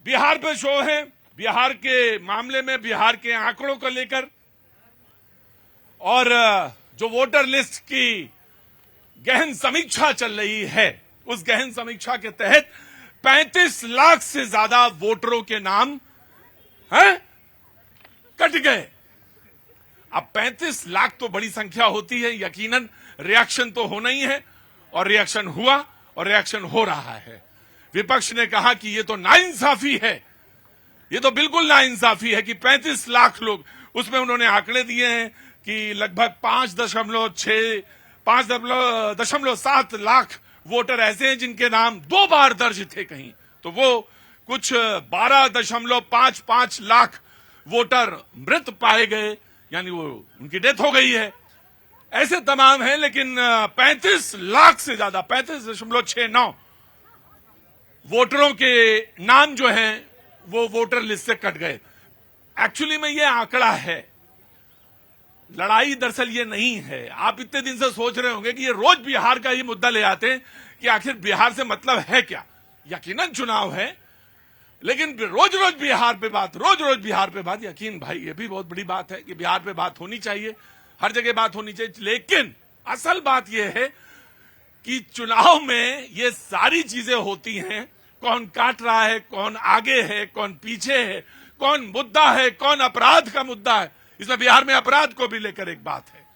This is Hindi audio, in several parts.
बिहार पे शो है, बिहार के मामले में, बिहार के आंकड़ों को लेकर, और जो वोटर लिस्ट की गहन समीक्षा चल रही है, उस गहन समीक्षा के तहत 35 लाख से ज्यादा वोटरों के नाम हैं कट गए। अब 35 लाख तो बड़ी संख्या होती है, यकीनन रिएक्शन तो होना ही है, और रिएक्शन हुआ और रिएक्शन हो रहा है। विपक्ष ने कहा कि ये तो नाइंसाफी है, ये तो बिल्कुल नाइंसाफी है कि 35 लाख लोग, उसमें उन्होंने आंकड़े दिए हैं कि लगभग 5.7 लाख वोटर ऐसे हैं जिनके नाम 2 बार दर्ज थे कहीं, तो वो कुछ 12.55 लाख वोटर मृत पाए गए, यानी वो उनकी डेथ हो गई है। ऐसे तमाम है, लेकिन 35 लाख से ज्यादा 35.69 वोटरों के नाम जो हैं वो वोटर लिस्ट से कट गए। एक्चुअली में ये आंकड़ा है, लड़ाई दरअसल ये नहीं है। आप इतने दिन से सोच रहे होंगे कि ये रोज बिहार का ही मुद्दा ले आते हैं कि आखिर बिहार से मतलब है क्या। यकीनन चुनाव है, लेकिन रोज रोज बिहार पे बात, यकीन भाई ये भी बहुत बड़ी बात है कि बिहार पे बात होनी चाहिए, हर जगह बात होनी चाहिए। लेकिन असल बात यह है कि चुनाव में ये सारी चीजें होती हैं, कौन काट रहा है, कौन आगे है, कौन पीछे है, कौन मुद्दा है, कौन अपराध का मुद्दा है। इसमें बिहार में अपराध को भी लेकर एक बात है।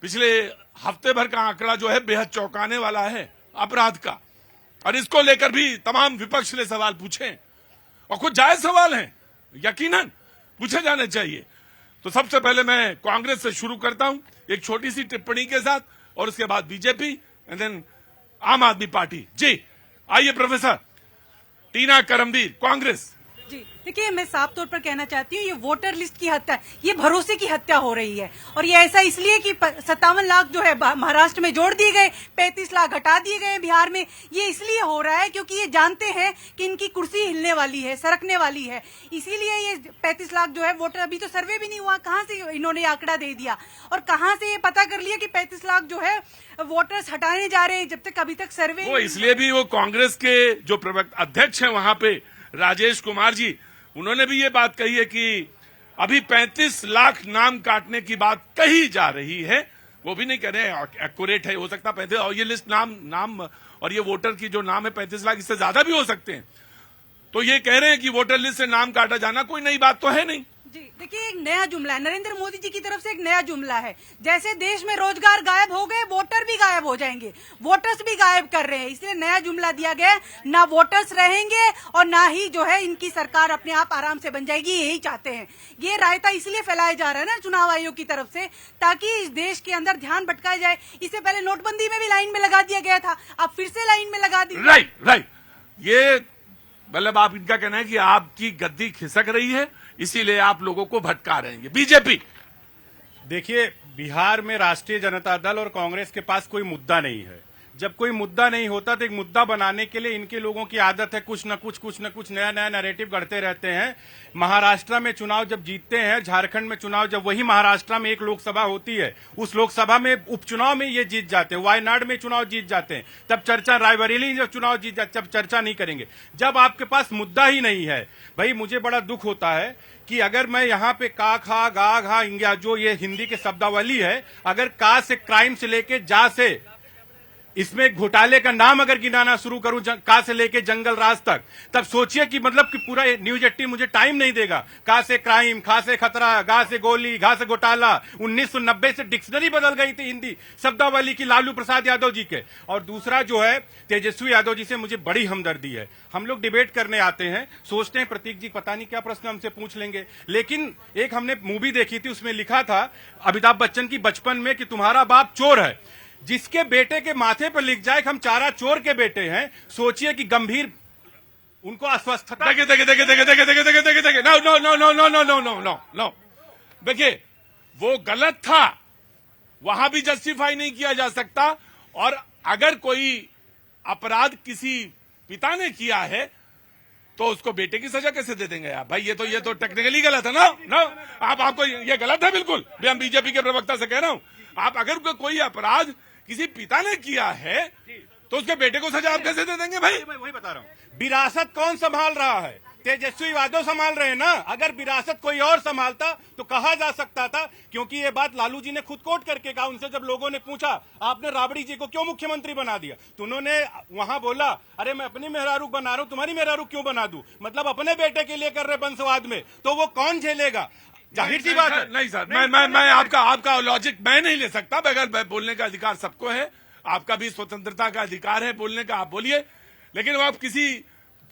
पिछले हफ्ते भर का आंकड़ा जो है बेहद चौंकाने वाला है अपराध का, और इसको लेकर भी तमाम विपक्ष ने सवाल पूछे, और कुछ जायज सवाल हैं, यकीनन पूछे जाने चाहिए। तो सबसे पहले मैं कांग्रेस से शुरू करता हूं एक छोटी सी टिप्पणी के साथ, और उसके बाद बीजेपी एंड देन आम आदमी पार्टी। जी आइए प्रोफेसर टीना करमवीर, कांग्रेस। जी देखिए, मैं साफ तौर पर कहना चाहती हूँ, ये वोटर लिस्ट की हत्या, ये भरोसे की हत्या हो रही है, और ये ऐसा इसलिए कि 57 लाख जो है महाराष्ट्र में जोड़ दिए गए, 35 लाख हटा दिए गए बिहार में। ये इसलिए हो रहा है क्योंकि ये जानते हैं कि इनकी कुर्सी हिलने वाली है, सरकने वाली है, इसीलिए ये 35 लाख जो है वोटर, अभी तो सर्वे भी नहीं हुआ, कहाँ से इन्होंने आंकड़ा दे दिया, और कहाँ से ये पता कर लिया कि 35 लाख जो है वोटर्स हटाने जा रहे हैं, जब तक अभी तक सर्वे। वो इसलिए भी वो कांग्रेस के जो अध्यक्ष हैं वहां पे राजेश कुमार जी, उन्होंने भी ये बात कही है कि अभी 35 लाख नाम काटने की बात कही जा रही है। वो भी नहीं कह रहे एक्यूरेट है, हो सकता 35, और ये लिस्ट नाम और ये वोटर की जो नाम है 35 लाख, इससे ज्यादा भी हो सकते हैं। तो ये कह रहे हैं कि वोटर लिस्ट से नाम काटा जाना कोई नई बात तो है नहीं। जी देखिए, एक नया जुमला है नरेंद्र मोदी जी की तरफ से, एक नया जुमला है, जैसे देश में रोजगार गायब हो गए, वोटर भी गायब हो जाएंगे, वोटर्स भी गायब कर रहे हैं, इसलिए नया जुमला दिया गया है, ना वोटर्स रहेंगे और ना ही जो है इनकी सरकार अपने आप आराम से बन जाएगी, यही चाहते हैं। ये रायता इसलिए फैलाया जा रहा है ना चुनाव आयोग की तरफ से, ताकि इस देश के अंदर ध्यान भटकाया जाए। इससे पहले नोटबंदी में भी लाइन में लगा दिया गया था, अब फिर से लाइन में लगा दी। राइट, ये मतलब आप इनका कहना है कि आपकी गद्दी खिसक रही है, इसीलिए आप लोगों को भटका रहे हैं। बीजेपी, देखिए, बिहार में राष्ट्रीय जनता दल और कांग्रेस के पास कोई मुद्दा नहीं है। जब कोई मुद्दा नहीं होता तो एक मुद्दा बनाने के लिए इनके लोगों की आदत है कुछ न कुछ नया नैरेटिव गढ़ते रहते हैं। महाराष्ट्र में चुनाव जब जीतते हैं, झारखंड में चुनाव जब वही महाराष्ट्र में एक लोकसभा होती है, उस लोकसभा में उपचुनाव में ये जीत जाते हैं, वायनाड में चुनाव जीत जाते हैं, तब चर्चा, रायबरेली जब चुनाव जीत जाते तब चर्चा नहीं करेंगे। जब आपके पास मुद्दा ही नहीं है, भाई मुझे बड़ा दुख होता है कि अगर मैं यहाँ पे का खा गा घा इंग्या, जो ये हिंदी के शब्दावली है, अगर का से क्राइम से लेके जा से इसमें घोटाले का नाम अगर गिनाना शुरू करूं, का से लेके जंगल राज तक, तब सोचिए कि मतलब कि पूरा न्यूज 18 मुझे टाइम नहीं देगा। का से क्राइम, खा से खतरा, गा से गोली, घा से घोटाला, 1990 से डिक्शनरी बदल गई थी हिंदी शब्दावली की लालू प्रसाद यादव जी के। और दूसरा जो है तेजस्वी यादव जी से मुझे बड़ी हमदर्दी है। हम लोग डिबेट करने आते हैं, सोचते हैं प्रतीक जी पता नहीं क्या प्रश्न हमसे पूछ लेंगे, लेकिन एक हमने मूवी देखी थी, उसमें लिखा था अमिताभ बच्चन की बचपन में कि तुम्हारा बाप चोर है। जिसके बेटे के माथे पर लिख जाए कि हम चारा चोर के बेटे हैं, सोचिए कि गंभीर उनको अस्वस्थता। देखिए, नो, देखिए वो गलत था, वहां भी जस्टिफाई नहीं किया जा सकता। और अगर कोई अपराध किसी पिता ने किया है तो उसको बेटे की सजा कैसे दे देंगे आप? भाई ये तो टेक्निकली गलत है ना। आपको ये गलत है बिल्कुल। मैं बीजेपी के प्रवक्ता से कह रहा हूं, आप अगर कोई अपराध किसी पिता ने किया है तो उसके बेटे को सजा आप कैसे दे देंगे भाई? मैं वही बता रहा हूँ, विरासत कौन संभाल रहा है? तेजस्वी यादव संभाल रहे हैं ना। अगर विरासत कोई और संभालता तो कहा जा सकता था, क्योंकि ये बात लालू जी ने खुद कोट करके कहा। उनसे जब लोगों ने पूछा आपने राबड़ी जी को क्यों मुख्यमंत्री बना दिया, तो उन्होंने वहां बोला अरे मैं अपनी मेहरारू बना रहा हूं, तुम्हारी मेहरारू क्यों बना दूं? मतलब अपने बेटे के लिए कर रहे वंशवाद में, तो वो कौन झेलेगा? जाहिर सी बात है। नहीं सर, मैं आपका लॉजिक मैं नहीं ले सकता। बगैर बोलने का अधिकार सबको है, आपका भी स्वतंत्रता का अधिकार है बोलने का, आप बोलिए। लेकिन वो आप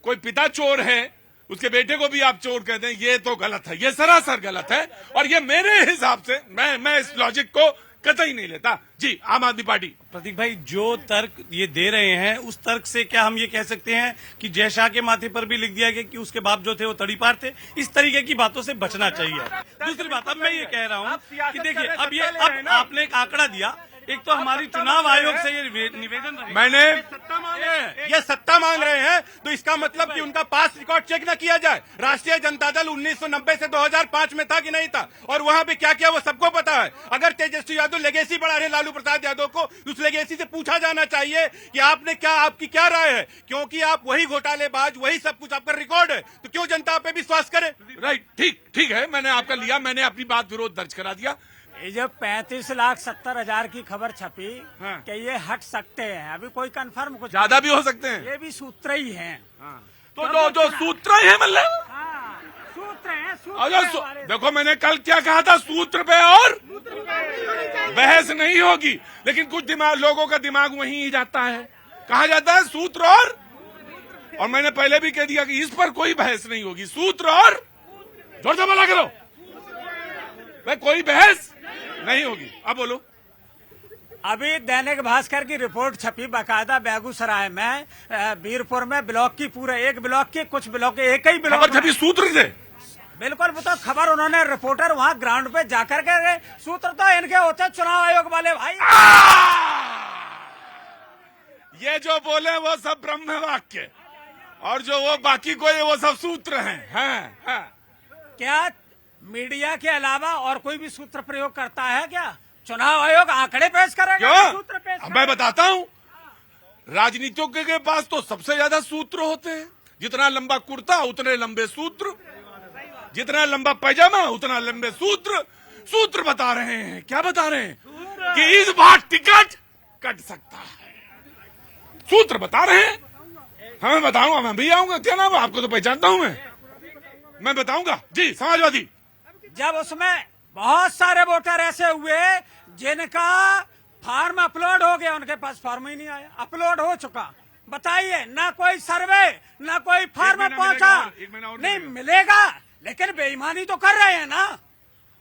कोई पिता चोर है, उसके बेटे को भी आप चोर कहते हैं, ये तो गलत है, ये सरासर गलत है। और ये मेरे हिसाब से मैं इस लॉजिक को कतई नहीं लेता। जी, आम आदमी पार्टी। प्रतीक भाई, जो तर्क ये दे रहे हैं उस तर्क से क्या हम ये कह सकते हैं कि जय शाह के माथे पर भी लिख दिया गया कि उसके बाप जो थे वो तड़ीपार थे? इस तरीके की बातों से बचना चाहिए। दूसरी बात, अब मैं ये कह रहा हूँ कि देखिए, अब आपने एक आंकड़ा दिया, एक तो हमारी चुनाव आयोग से ये निवेदन मैंने सत्ता मांग रहे हैं, ये सत्ता मांग रहे हैं, तो इसका मतलब कि उनका पास रिकॉर्ड चेक ना किया जाए। राष्ट्रीय जनता दल 1990 से 2005 में था कि नहीं था, और वहां पे क्या किया वो सबको पता है। अगर तेजस्वी यादव लेगेसी बढ़ा रहे लालू प्रसाद यादव को, उस लेगेसी से पूछा जाना चाहिए कि आपकी क्या राय है, क्योंकि आप वही घोटालेबाज, वही सब कुछ आपका रिकॉर्ड है, तो क्यों जनता पे विश्वास करे? राइट, ठीक है, मैंने आपका लिया, मैंने अपनी बात विरोध दर्ज करा दिया। ये जो 35,70,000 की खबर छपी कि ये हट सकते हैं, अभी कोई कंफर्म कुछ ज्यादा भी हो सकते हैं, ये भी सूत्र ही हैं। तो जो सूत्र है मतलब सूत्र हैं, देखो मैंने कल क्या कहा था, सूत्र पे और बहस नहीं होगी। लेकिन कुछ लोगों का दिमाग वहीं ही जाता है, कहा जाता है सूत्र और मैंने पहले भी कह दिया कि इस पर कोई बहस नहीं होगी। सूत्र और जोर से बोला करो भाई, कोई बहस नहीं होगी। अब बोलो। अभी दैनिक भास्कर की रिपोर्ट छपी बाकायदा, बेगूसराय में बीरपुर में ब्लॉक की, पूरे एक ब्लॉक की, कुछ ब्लॉक के एक ही ब्लॉक छपी सूत्र से, बिल्कुल वो तो खबर उन्होंने रिपोर्टर वहां ग्राउंड पे जाकर के गए। सूत्र तो इनके होते हैं चुनाव आयोग वाले भाई। ये जो बोले वो सब ब्रह्म वाक्य, और जो वो बाकी कोई वो सब सूत्र हैं। क्या मीडिया के अलावा और कोई भी सूत्र प्रयोग करता है क्या? चुनाव आयोग आंकड़े पेश करेगा, सूत्र पेश करेगा? मैं बताता हूं, राजनीतिज्ञों के पास तो सबसे ज्यादा सूत्र होते हैं। जितना लंबा कुर्ता उतने लंबे सूत्र, जितना लंबा पैजामा उतना लंबे सूत्र। सूत्र बता रहे हैं, क्या बता रहे हैं कि इस बार टिकट कट सकता है। सूत्र बता रहे हैं, हमें बताऊंगा, मैं भी आऊंगा। क्या नाम है आपको? तो पहचानता हूं मैं बताऊंगा। जी, समाजवादी। जब उसमें बहुत सारे वोटर ऐसे हुए जिनका फार्म अपलोड हो गया, उनके पास फॉर्म ही नहीं आया, अपलोड हो चुका, बताइए, ना कोई सर्वे ना कोई फार्म पहुंचा, नहीं मिलेगा। लेकिन बेईमानी तो कर रहे हैं ना।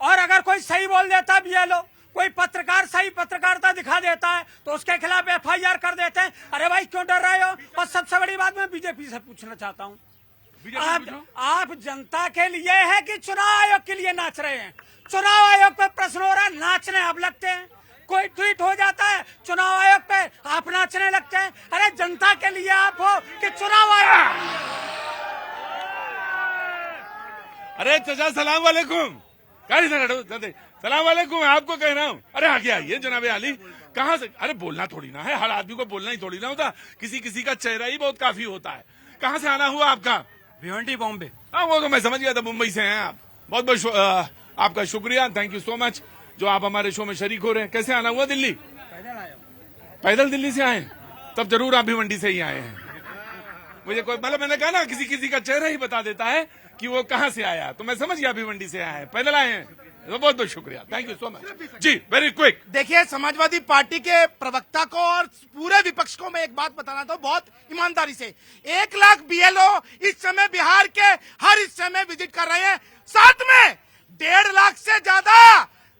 और अगर कोई सही बोल देता भी है, लोग कोई पत्रकार सही पत्रकारिता दिखा देता है तो उसके खिलाफ FIR कर देते हैं। अरे भाई क्यों डर रहे हो? और सबसे बड़ी बात मैं बीजेपी से पूछना चाहता हूँ, आप जनता के लिए है कि चुनाव आयोग के लिए नाच रहे हैं? चुनाव आयोग पे प्रश्न हो रहा है, नाचने आप लगते हैं। कोई ट्वीट हो जाता है चुनाव आयोग पे, आप नाचने लगते हैं। अरे जनता के लिए आप हो कि चुनाव आयोग? अरे चाचा सलाम वालेकुम, सलाम वालेकुम, आपको कह रहा हूँ। अरे आगे आइए जनाबे आली। कहाँ से? अरे बोलना थोड़ी ना है, हर आदमी को बोलना ही थोड़ी ना होता, किसी का चेहरा ही बहुत काफी होता है। कहाँ से आना हुआ आपका? भिवंडी, बॉम्बे। हाँ, वो तो मैं समझ गया था, मुंबई से हैं आप। बहुत बहुत आपका शुक्रिया, थैंक यू सो मच जो आप हमारे शो में शरीक हो रहे हैं। कैसे आना हुआ दिल्ली? पैदल दिल्ली से आए? तब जरूर आप भिवंडी से ही आए हैं। मुझे कोई मतलब, मैंने कहा ना किसी का चेहरा ही बता देता है कि वो कहाँ से आया, तो मैं समझ गया भिवंडी से आए हैं, पैदल आए हैं। तो बहुत बहुत शुक्रिया, थैंक यू सो मच। जी, वेरी क्विक। देखिए, समाजवादी पार्टी के प्रवक्ता को और पूरे विपक्ष को मैं एक बात बताना था बहुत ईमानदारी से। 1 लाख BLO इस समय बिहार के हर हिस्से में विजिट कर रहे हैं। साथ में 1.5 लाख से ज्यादा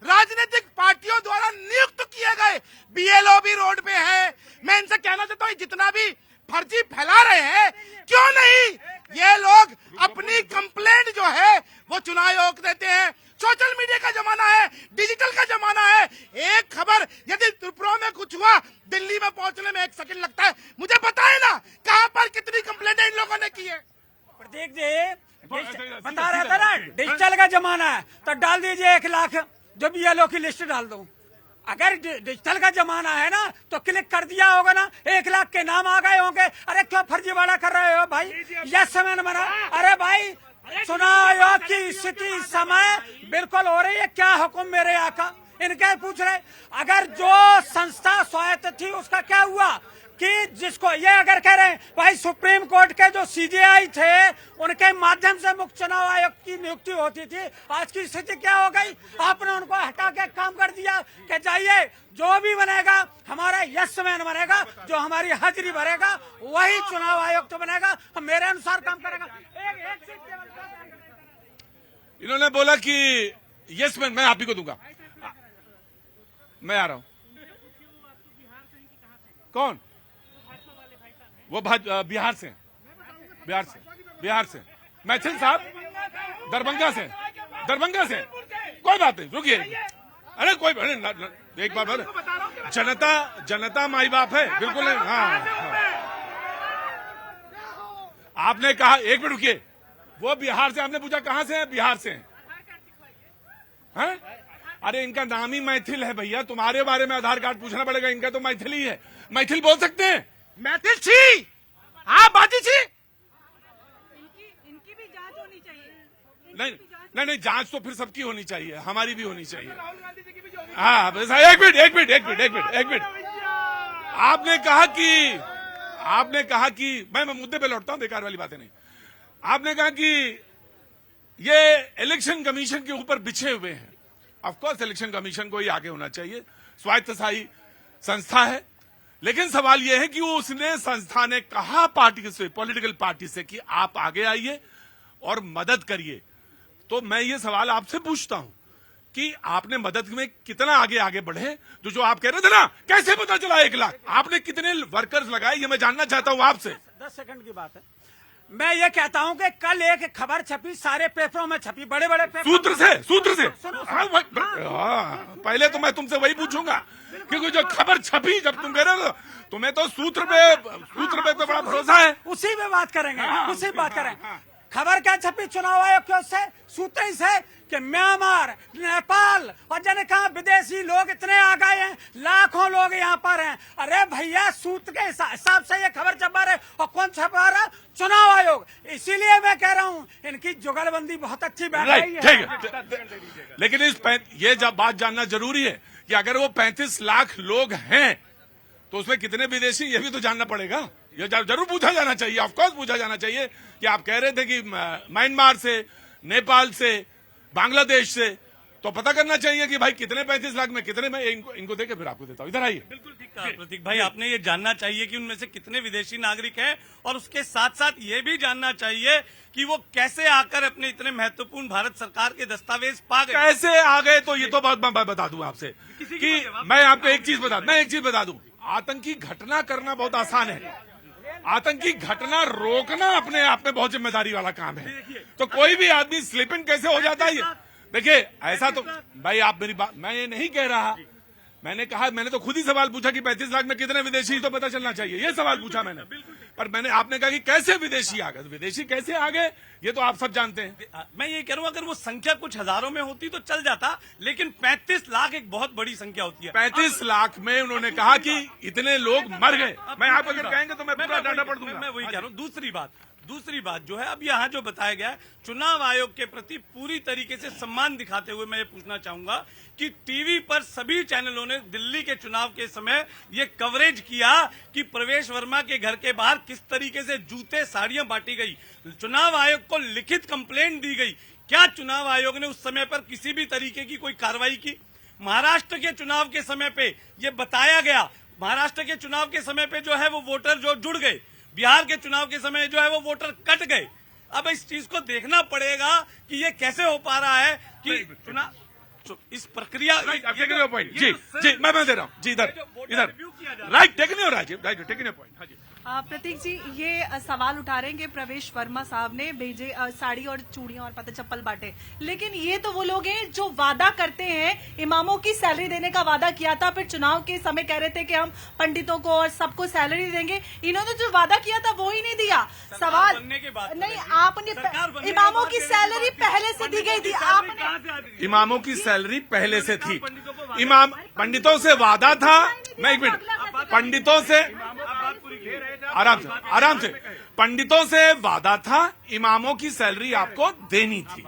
राजनीतिक पार्टियों द्वारा नियुक्त किए गए BLO भी रोड पे है। मैं इनसे कहना चाहता हूँ, जितना भी फर्जी फैला रहे हैं, क्यों नहीं ये लोग अपनी कंप्लेंट जो है वो चुनाव आयोग देते हैं। सोशल मीडिया का जमाना है, डिजिटल का जमाना है। एक खबर यदि त्रिपुरा में कुछ हुआ, दिल्ली में पहुंचने में 1 सेकंड लगता है। मुझे बताए ना कहां पर कितनी कंप्लेंट इन लोगों ने की है। प्रतीक जी बता रहा था ना, डिजिटल का जमाना है, तो डाल दीजिए 1 लाख जो BLO की लिस्ट डाल दो। अगर डिजिटल का जमाना है ना तो क्लिक कर दिया होगा ना, 1 लाख के नाम आ गए होंगे। अरे क्यों फर्जीवाड़ा कर रहे हो भाई? यस मैंने मना। अरे भाई चुनाव आयोग की स्थिति समय बिल्कुल हो रही है, क्या हुक्म मेरे आका? इनके पूछ रहे अगर जो संस्था स्वायत्त थी उसका क्या हुआ कि जिसको ये अगर कह रहे हैं भाई सुप्रीम कोर्ट के जो सीजेआई थे उनके माध्यम से मुख्य चुनाव आयोग की नियुक्ति होती थी, आज की स्थिति क्या हो गई? आपने उनको हटा के काम कर दिया कि जाइए जो भी बनेगा हमारा यस मैन बनेगा, जो हमारी हाजिरी भरेगा वही चुनाव आयोग तो बनेगा, हम मेरे अनुसार काम करेगा। एक सीट केवल इन्होंने बोला कि यस मैन मैं आप ही को दूंगा। मैं आ रहा हूं। कौन? वो बिहार से। बिहार से मैथिल साहब, दरभंगा से। कोई बात नहीं, रुकिए। अरे कोई एक बार बोले, जनता माई बाप है, बिल्कुल नहीं। हाँ। आपने कहा, एक मिनट रुकिए, वो बिहार से, आपने पूछा कहां से है? बिहार से हैं? अरे इनका नाम ही मैथिल है भैया, तुम्हारे बारे में आधार कार्ड पूछना पड़ेगा, इनका तो मैथिल ही है। मैथिल बोल सकते हैं? मैथिल छी, हाँ बाजी छी। इनकी भी जांच होनी चाहिए। नहीं, जांच तो फिर सबकी होनी चाहिए, हमारी भी होनी चाहिए। हाँ, एक मिनट। आपने कहा कि मैं मुद्दे पे लौटता हूं, बेकार वाली बातें नहीं। आपने कहा कि ये इलेक्शन कमीशन के ऊपर बिछे हुए हैं। ऑफ कोर्स इलेक्शन कमीशन को ही आगे होना चाहिए, स्वायत्तशाही संस्था है। लेकिन सवाल यह है कि उसने संस्था ने कहा पार्टी से, पॉलिटिकल पार्टी से कि आप आगे आइए और मदद करिए। तो मैं ये सवाल आपसे पूछता हूं कि आपने मदद में कितना आगे बढ़े? जो आप कह रहे थे ना, कैसे पता चला 1 लाख? आपने कितने वर्कर्स लगाए, ये मैं जानना चाहता हूं आपसे। 10 सेकंड की बात है। मैं ये कहता हूं कि कल एक खबर छपी, सारे पेपरों में छपी, बड़े बड़े पेपर। सूत्र से हाँ, पहले तो मैं तुमसे वही पूछूंगा, क्योंकि जो खबर छपी, जब तुम कह रहे हो तुम्हें तो सूत्र पे तो बड़ा भरोसा है। उसी में बात करेंगे। खबर क्या छपी चुनाव आयोग की ओर से? सूत्र से कि म्यांमार, नेपाल और जाने कहा विदेशी लोग इतने आ गए हैं, लाखों लोग यहाँ पर हैं। अरे भैया सूत्र के हिसाब से ये खबर छपा रहे, और कौन छपा रहा? चुनाव आयोग। इसीलिए मैं कह रहा हूँ इनकी जुगलबंदी बहुत अच्छी बैठ रही है। ठीक है, लेकिन ये जब बात जानना जरूरी है कि अगर वो 35 लाख लोग हैं तो उसमें कितने विदेशी, ये भी तो जानना पड़ेगा। ये जरूर पूछा जाना चाहिए, ऑफकोर्स पूछा जाना चाहिए कि आप कह रहे थे कि म्यांमार से, नेपाल से, बांग्लादेश से, तो पता करना चाहिए कि भाई कितने 35 लाख में कितने में। इनको देके फिर आपको देता हूं, इधर आइए। बिल्कुल ठीक कहा प्रतीक भाई, आपने ये जानना चाहिए कि उनमें से कितने विदेशी नागरिक हैं, और उसके साथ साथ ये भी जानना चाहिए कि वो कैसे आकर अपने इतने महत्वपूर्ण भारत सरकार के दस्तावेज पा गए। कैसे आ गए? तो ये तो बात मैं बता दूं आपसे कि मैं आपको एक चीज बता दूं, आतंकी घटना करना बहुत आसान है, आतंकी घटना रोकना अपने आप में बहुत जिम्मेदारी वाला काम है। तो कोई भी आदमी स्लिपिंग कैसे हो जाता है? देखिए ऐसा तो भाई, आप मेरी बात, मैं ये नहीं कह रहा, मैंने कहा, मैंने तो खुद ही सवाल पूछा कि 35 लाख में कितने विदेशी, तो पता चलना चाहिए, ये सवाल पूछा मैंने। पर आपने कहा कि कैसे विदेशी आ गए, विदेशी कैसे आ गए ये तो आप सब जानते हैं। मैं ये कह रहा हूं अगर वो संख्या कुछ हजारों में होती तो चल जाता, लेकिन 35 लाख एक बहुत बड़ी संख्या होती है। 35 लाख में उन्होंने कहा कि इतने लोग मर गए। मैं आप अगर कहेंगे तो मैं पूरा डाटा पढ़ दूंगा। मैं वही कह रहा हूँ। दूसरी बात जो है, अब यहाँ जो बताया गया है, चुनाव आयोग के प्रति पूरी तरीके से सम्मान दिखाते हुए मैं ये पूछना चाहूंगा कि टीवी पर सभी चैनलों ने दिल्ली के चुनाव के समय ये कवरेज किया कि प्रवेश वर्मा के घर के बाहर किस तरीके से जूते, साड़ियां बांटी गई, चुनाव आयोग को लिखित कंप्लेंट दी गई। क्या चुनाव आयोग ने उस समय पर किसी भी तरीके की कोई कार्रवाई की? महाराष्ट्र के चुनाव के समय पे ये बताया गया, महाराष्ट्र के चुनाव के समय पे जो है वो वोटर जो जुड़ गए, बिहार के चुनाव के समय जो है वो वोटर कट गए। अब इस चीज को देखना पड़ेगा कि ये कैसे हो पा रहा है कि चुनाव, इस प्रक्रिया पॉइंट जी मैं दे रहा हूँ जी, इधर right, taken your right, taken your point. हाँ जी प्रतीक जी, ये सवाल उठा रहे हैं कि प्रवेश वर्मा साहब ने भेजे साड़ी और चूड़ियां और पता चप्पल बांटे, लेकिन ये तो वो लोग हैं जो वादा करते हैं, इमामों की सैलरी देने का वादा किया था, फिर चुनाव के समय कह रहे थे कि हम पंडितों को और सबको सैलरी देंगे। इन्होंने जो वादा किया था वो ही नहीं दिया। सवाल नहीं, आपने इमामों की सैलरी पहले से दी गई थी, आपने इमामों की सैलरी पहले से थी। इमाम पंडितों से वादा था। मैं एक मिनट, पंडितों से आराम से पंडितों से वादा था, इमामों की सैलरी आपको देनी थी।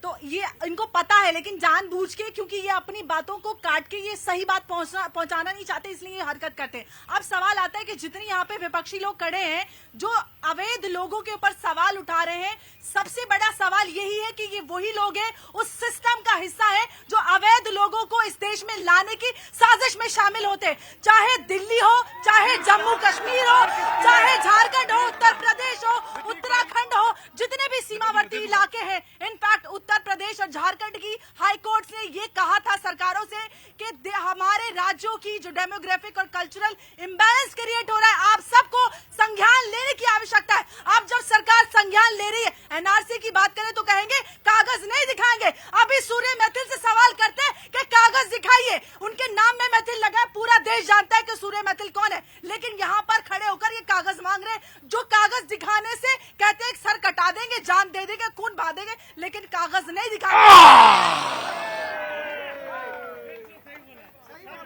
तो ये इनको पता है, लेकिन जानबूझ के, क्योंकि ये अपनी बातों को काट के ये सही बात पहुंचाना नहीं चाहते, इसलिए ये हरकत करते हैं। अब सवाल आता है कि जितने यहाँ पे विपक्षी लोग खड़े हैं जो अवैध लोगों के ऊपर सवाल उठा रहे हैं, सबसे बड़ा सवाल यही है कि ये वही लोग हैं, उस सिस्टम का हिस्सा है जो अवैध लोगों को इस देश में लाने की साजिश में शामिल होते हैं। चाहे दिल्ली हो, चाहे जम्मू कश्मीर हो, चाहे झारखंड हो, उत्तर प्रदेश हो, उत्तराखंड हो, जितने भी सीमावर्ती इलाके हैं। इनफैक्ट उत्तर प्रदेश और झारखंड की हाई कोर्ट ने ये कहा था सरकारों से कि हमारे राज्यों की जो डेमोग्राफिक और कल्चरल इम्बैलेंस क्रिएट हो रहा है, आप सबको संज्ञान लेने की आवश्यकता है। अब जब सरकार संज्ञान ले रही है, एनआरसी की बात करें तो कहेंगे कागज नहीं दिखाएंगे। अभी सूर्य मैथिल से सवाल करते हैं कि कागज दिखाइए, उनके नाम में मैथिल लगा है, पूरा देश जानता है कि सूर्य मैथिल कौन है, लेकिन यहाँ पर खड़े होकर ये कागज मांग रहे हैं, जो कागज दिखाने से कहते हैं सर कटा देंगे, जान दे देंगे, खून बहा देंगे, लेकिन कागज नहीं दिखाएंगे।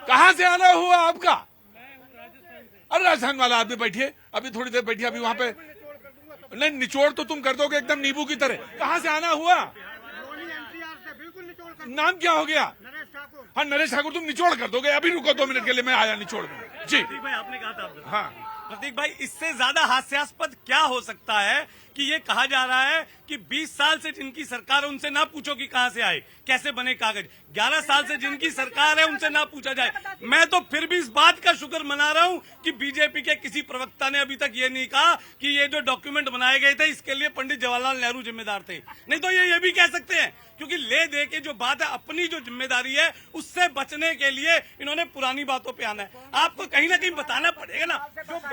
कहां से आना हुआ आपका? अरे राजस्थान वाला आदमी बैठिए, अभी थोड़ी देर बैठिए, अभी वहां पे नहीं, निचोड़ तो तुम कर दोगे एकदम नींबू की तरह। कहां से आना हुआ? नाम क्या हो गया? हाँ, नरेश ठाकुर। तुम निचोड़ कर दोगे? अभी रुको 2 मिनट के लिए, मैं आया निचोड़ में। जी भाई, आपने कहा था। हाँ प्रतीक भाई, इससे ज्यादा हास्यास्पद क्या हो सकता है कि ये कहा जा रहा है कि 20 साल से जिनकी सरकार है उनसे ना पूछो कि कहां से आए, कैसे बने कागज। 11 साल से जिनकी सरकार है उनसे ना पूछा जाए। मैं तो फिर भी इस बात का शुक्र मना रहा हूं कि बीजेपी के किसी प्रवक्ता ने अभी तक ये नहीं कहा कि ये जो डॉक्यूमेंट बनाए गए थे इसके लिए पंडित जवाहरलाल नेहरू जिम्मेदार थे। नहीं तो ये भी कह सकते हैं, क्योंकि ले दे के जो बात है, अपनी जो जिम्मेदारी है उससे बचने के लिए इन्होंने पुरानी बातों पे आना है। आपको कहीं ना कहीं बताना पड़ेगा ना।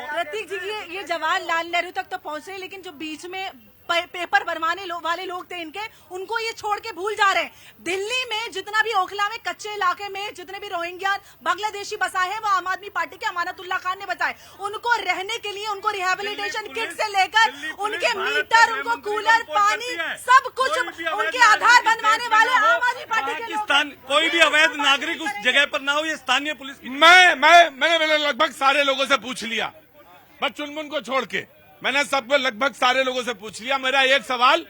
प्रतीक जी, ये जवाहरलाल नेहरू तक तो पहुंचे, लेकिन जो बीच में पेपर बनवाने वाले लोग थे इनके, उनको ये छोड़ के भूल जा रहे हैं। दिल्ली में जितना भी ओखला में कच्चे इलाके में जितने भी रोहिंग्या बांग्लादेशी बसाए हैं, वो आम आदमी पार्टी के अमानतुल्लाह खान ने बसाए। उनको रहने के लिए, उनको रिहेबिलिटेशन किट से लेकर उनके मीटर, उनको कूलर, पानी, सब कुछ उनके आधार बनवाने वाले आम आदमी पार्टी के लोग। पाकिस्तान कोई भी अवैध नागरिक उस जगह पर ना हो, ये स्थानीय पुलिस की। मैंने लगभग सारे लोगों से पूछ लिया, बस चुनमुन को छोड़ के मैंने सबको लगभग सारे लोगों से पूछ लिया। मेरा एक सवाल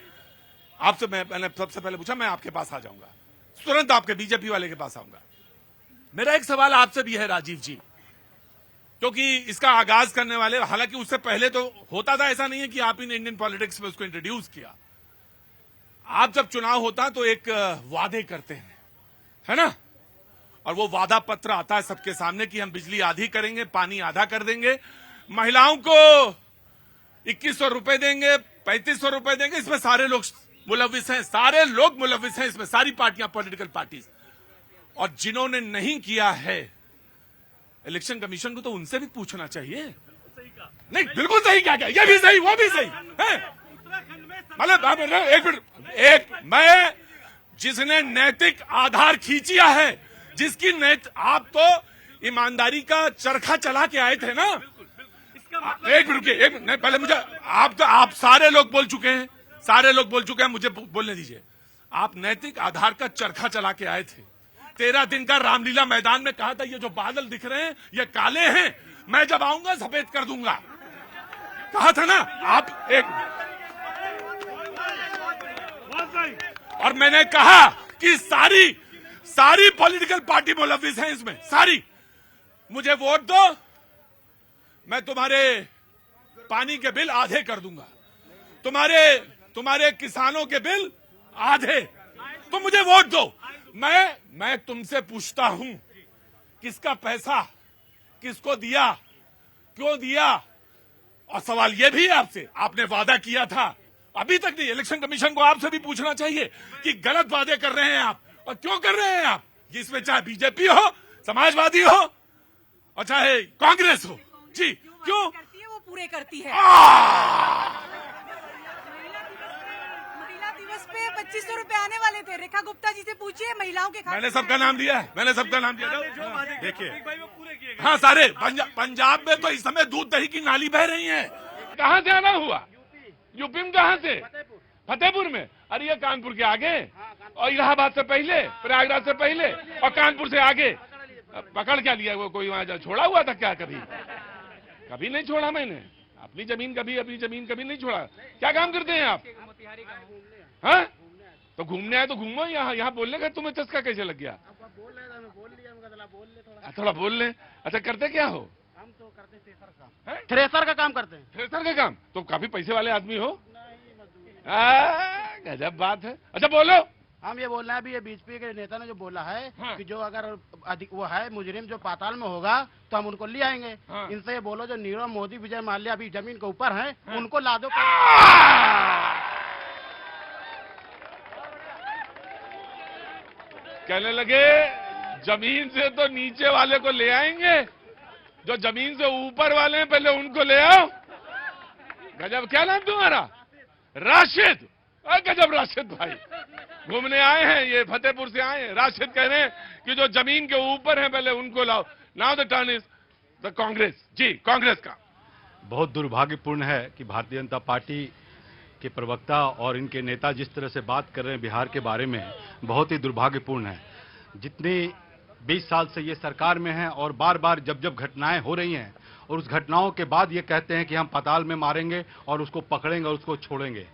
आपसे, मैंने सबसे पहले पूछा, मैं आपके पास आ जाऊंगा, तुरंत आपके बीजेपी वाले के पास आऊंगा। मेरा एक सवाल आपसे भी है राजीव जी, क्योंकि इसका आगाज करने वाले, हालांकि उससे पहले तो होता था, ऐसा नहीं है कि आप इन इंडियन पॉलिटिक्स में उसको इंट्रोड्यूस किया। आप जब चुनाव होता तो एक वादे करते हैं, है ना, और वो वादा पत्र आता है सबके सामने कि हम बिजली आधी करेंगे, पानी आधा कर देंगे, महिलाओं को 2100 रुपए देंगे, 3500 रुपए देंगे। इसमें सारे लोग मुलविस हैं, सारे लोग मुलविस हैं इसमें, सारी पार्टियां, पॉलिटिकल पार्टीज। और जिन्होंने नहीं किया है, इलेक्शन कमीशन को तो उनसे भी पूछना चाहिए। नहीं, बिल्कुल सही क्या, ये भी सही, वो भी सही है। मतलब मैं जिसने नैतिक आधार खींचिया है, जिसकी आप तो ईमानदारी का चरखा चला के आए थे ना। एक मिनट रुकिए, एक नहीं, पहले मुझे आप सारे लोग बोल चुके हैं, सारे लोग बोल चुके हैं, मुझे बोलने दीजिए। आप नैतिक आधार का चरखा चला के आए थे। 13 दिन का रामलीला मैदान में कहा था ये जो बादल दिख रहे हैं ये काले हैं, मैं जब आऊंगा सफेद कर दूंगा, कहा था ना आप। एक और मैंने कहा कि सारी पॉलिटिकल पार्टी मुलविस हैं इसमें, सारी। मुझे वोट दो, मैं तुम्हारे पानी के बिल आधे कर दूंगा, तुम्हारे किसानों के बिल आधे, तुम मुझे वोट दो। मैं तुमसे पूछता हूं, किसका पैसा किसको दिया, क्यों दिया? और सवाल यह भी है आपसे, आपने वादा किया था, अभी तक नहीं। इलेक्शन कमीशन को आपसे भी पूछना चाहिए कि गलत वादे कर रहे हैं आप, और क्यों कर रहे हैं आप। जिसमें चाहे बीजेपी हो, समाजवादी हो, और चाहे कांग्रेस हो। जी, क्यों करती है, वो पूरे करती है। महिला दिवस पे 2500 रुपए आने वाले थे, रेखा गुप्ता जी से पूछिए, महिलाओं के खाते। मैंने सबका नाम दिया है, मैंने सबका नाम दिया। देखिए, हाँ, सारे पंजाब में तो इस समय दूध दही की नाली बह रही है। कहां से आना हुआ? यूपी में कहां से? फतेहपुर में? अरे ये कानपुर के आगे और इलाहाबाद से पहले, प्रयागराज से पहले और कानपुर से आगे। पकड़ क्या लिया? वो कोई वहां छोड़ा हुआ था क्या? कभी नहीं छोड़ा मैंने अपनी जमीन, कभी नहीं छोड़ा। क्या काम करते हैं आप? हाँ, तो घूमने आए तो घूमो। यहाँ बोलने का तुम्हें चस्का कैसे लग गया? थोड़ा बोल ले। अच्छा, करते क्या हो? हम तो करते थ्रेसर का काम करते हैं। थ्रेसर का काम? तो काफी पैसे वाले आदमी हो। गजब बात है। अच्छा बोलो। हम ये बोल रहे हैं, अभी ये बीजेपी के नेता ने जो बोला है हाँ। कि जो अगर वो है मुजरिम जो पाताल में होगा तो हम उनको ले आएंगे। हाँ। इनसे ये बोलो जो नीरव मोदी, विजय माल्या अभी जमीन के ऊपर हैं, उनको ला दो। कहने लगे जमीन से तो नीचे वाले को ले आएंगे, जो जमीन से ऊपर वाले हैं पहले उनको ले आओ। गजब। क्या नाम तुम्हारा? राशिद। गजब राशिद भाई, घूमने आए हैं, ये फतेहपुर से आए हैं। राशिद कह रहे हैं कि जो जमीन के ऊपर हैं पहले उनको लाओ। Now the turn is the Congress. जी, कांग्रेस का। बहुत दुर्भाग्यपूर्ण है कि भारतीय जनता पार्टी के प्रवक्ता और इनके नेता जिस तरह से बात कर रहे हैं बिहार के बारे में, बहुत ही दुर्भाग्यपूर्ण है। जितनी 20 साल से ये सरकार में है और बार बार जब घटनाएं हो रही हैं और उस घटनाओं के बाद ये कहते हैं कि हम पाताल में मारेंगे और उसको पकड़ेंगे और उसको छोड़ेंगे।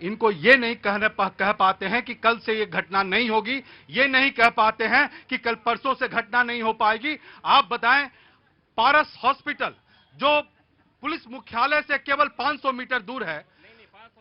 इनको ये नहीं कह पाते हैं कि कल से ये घटना नहीं होगी, ये नहीं कह पाते हैं कि कल परसों से घटना नहीं हो पाएगी। आप बताएं, पारस हॉस्पिटल जो पुलिस मुख्यालय से केवल 500 मीटर दूर है,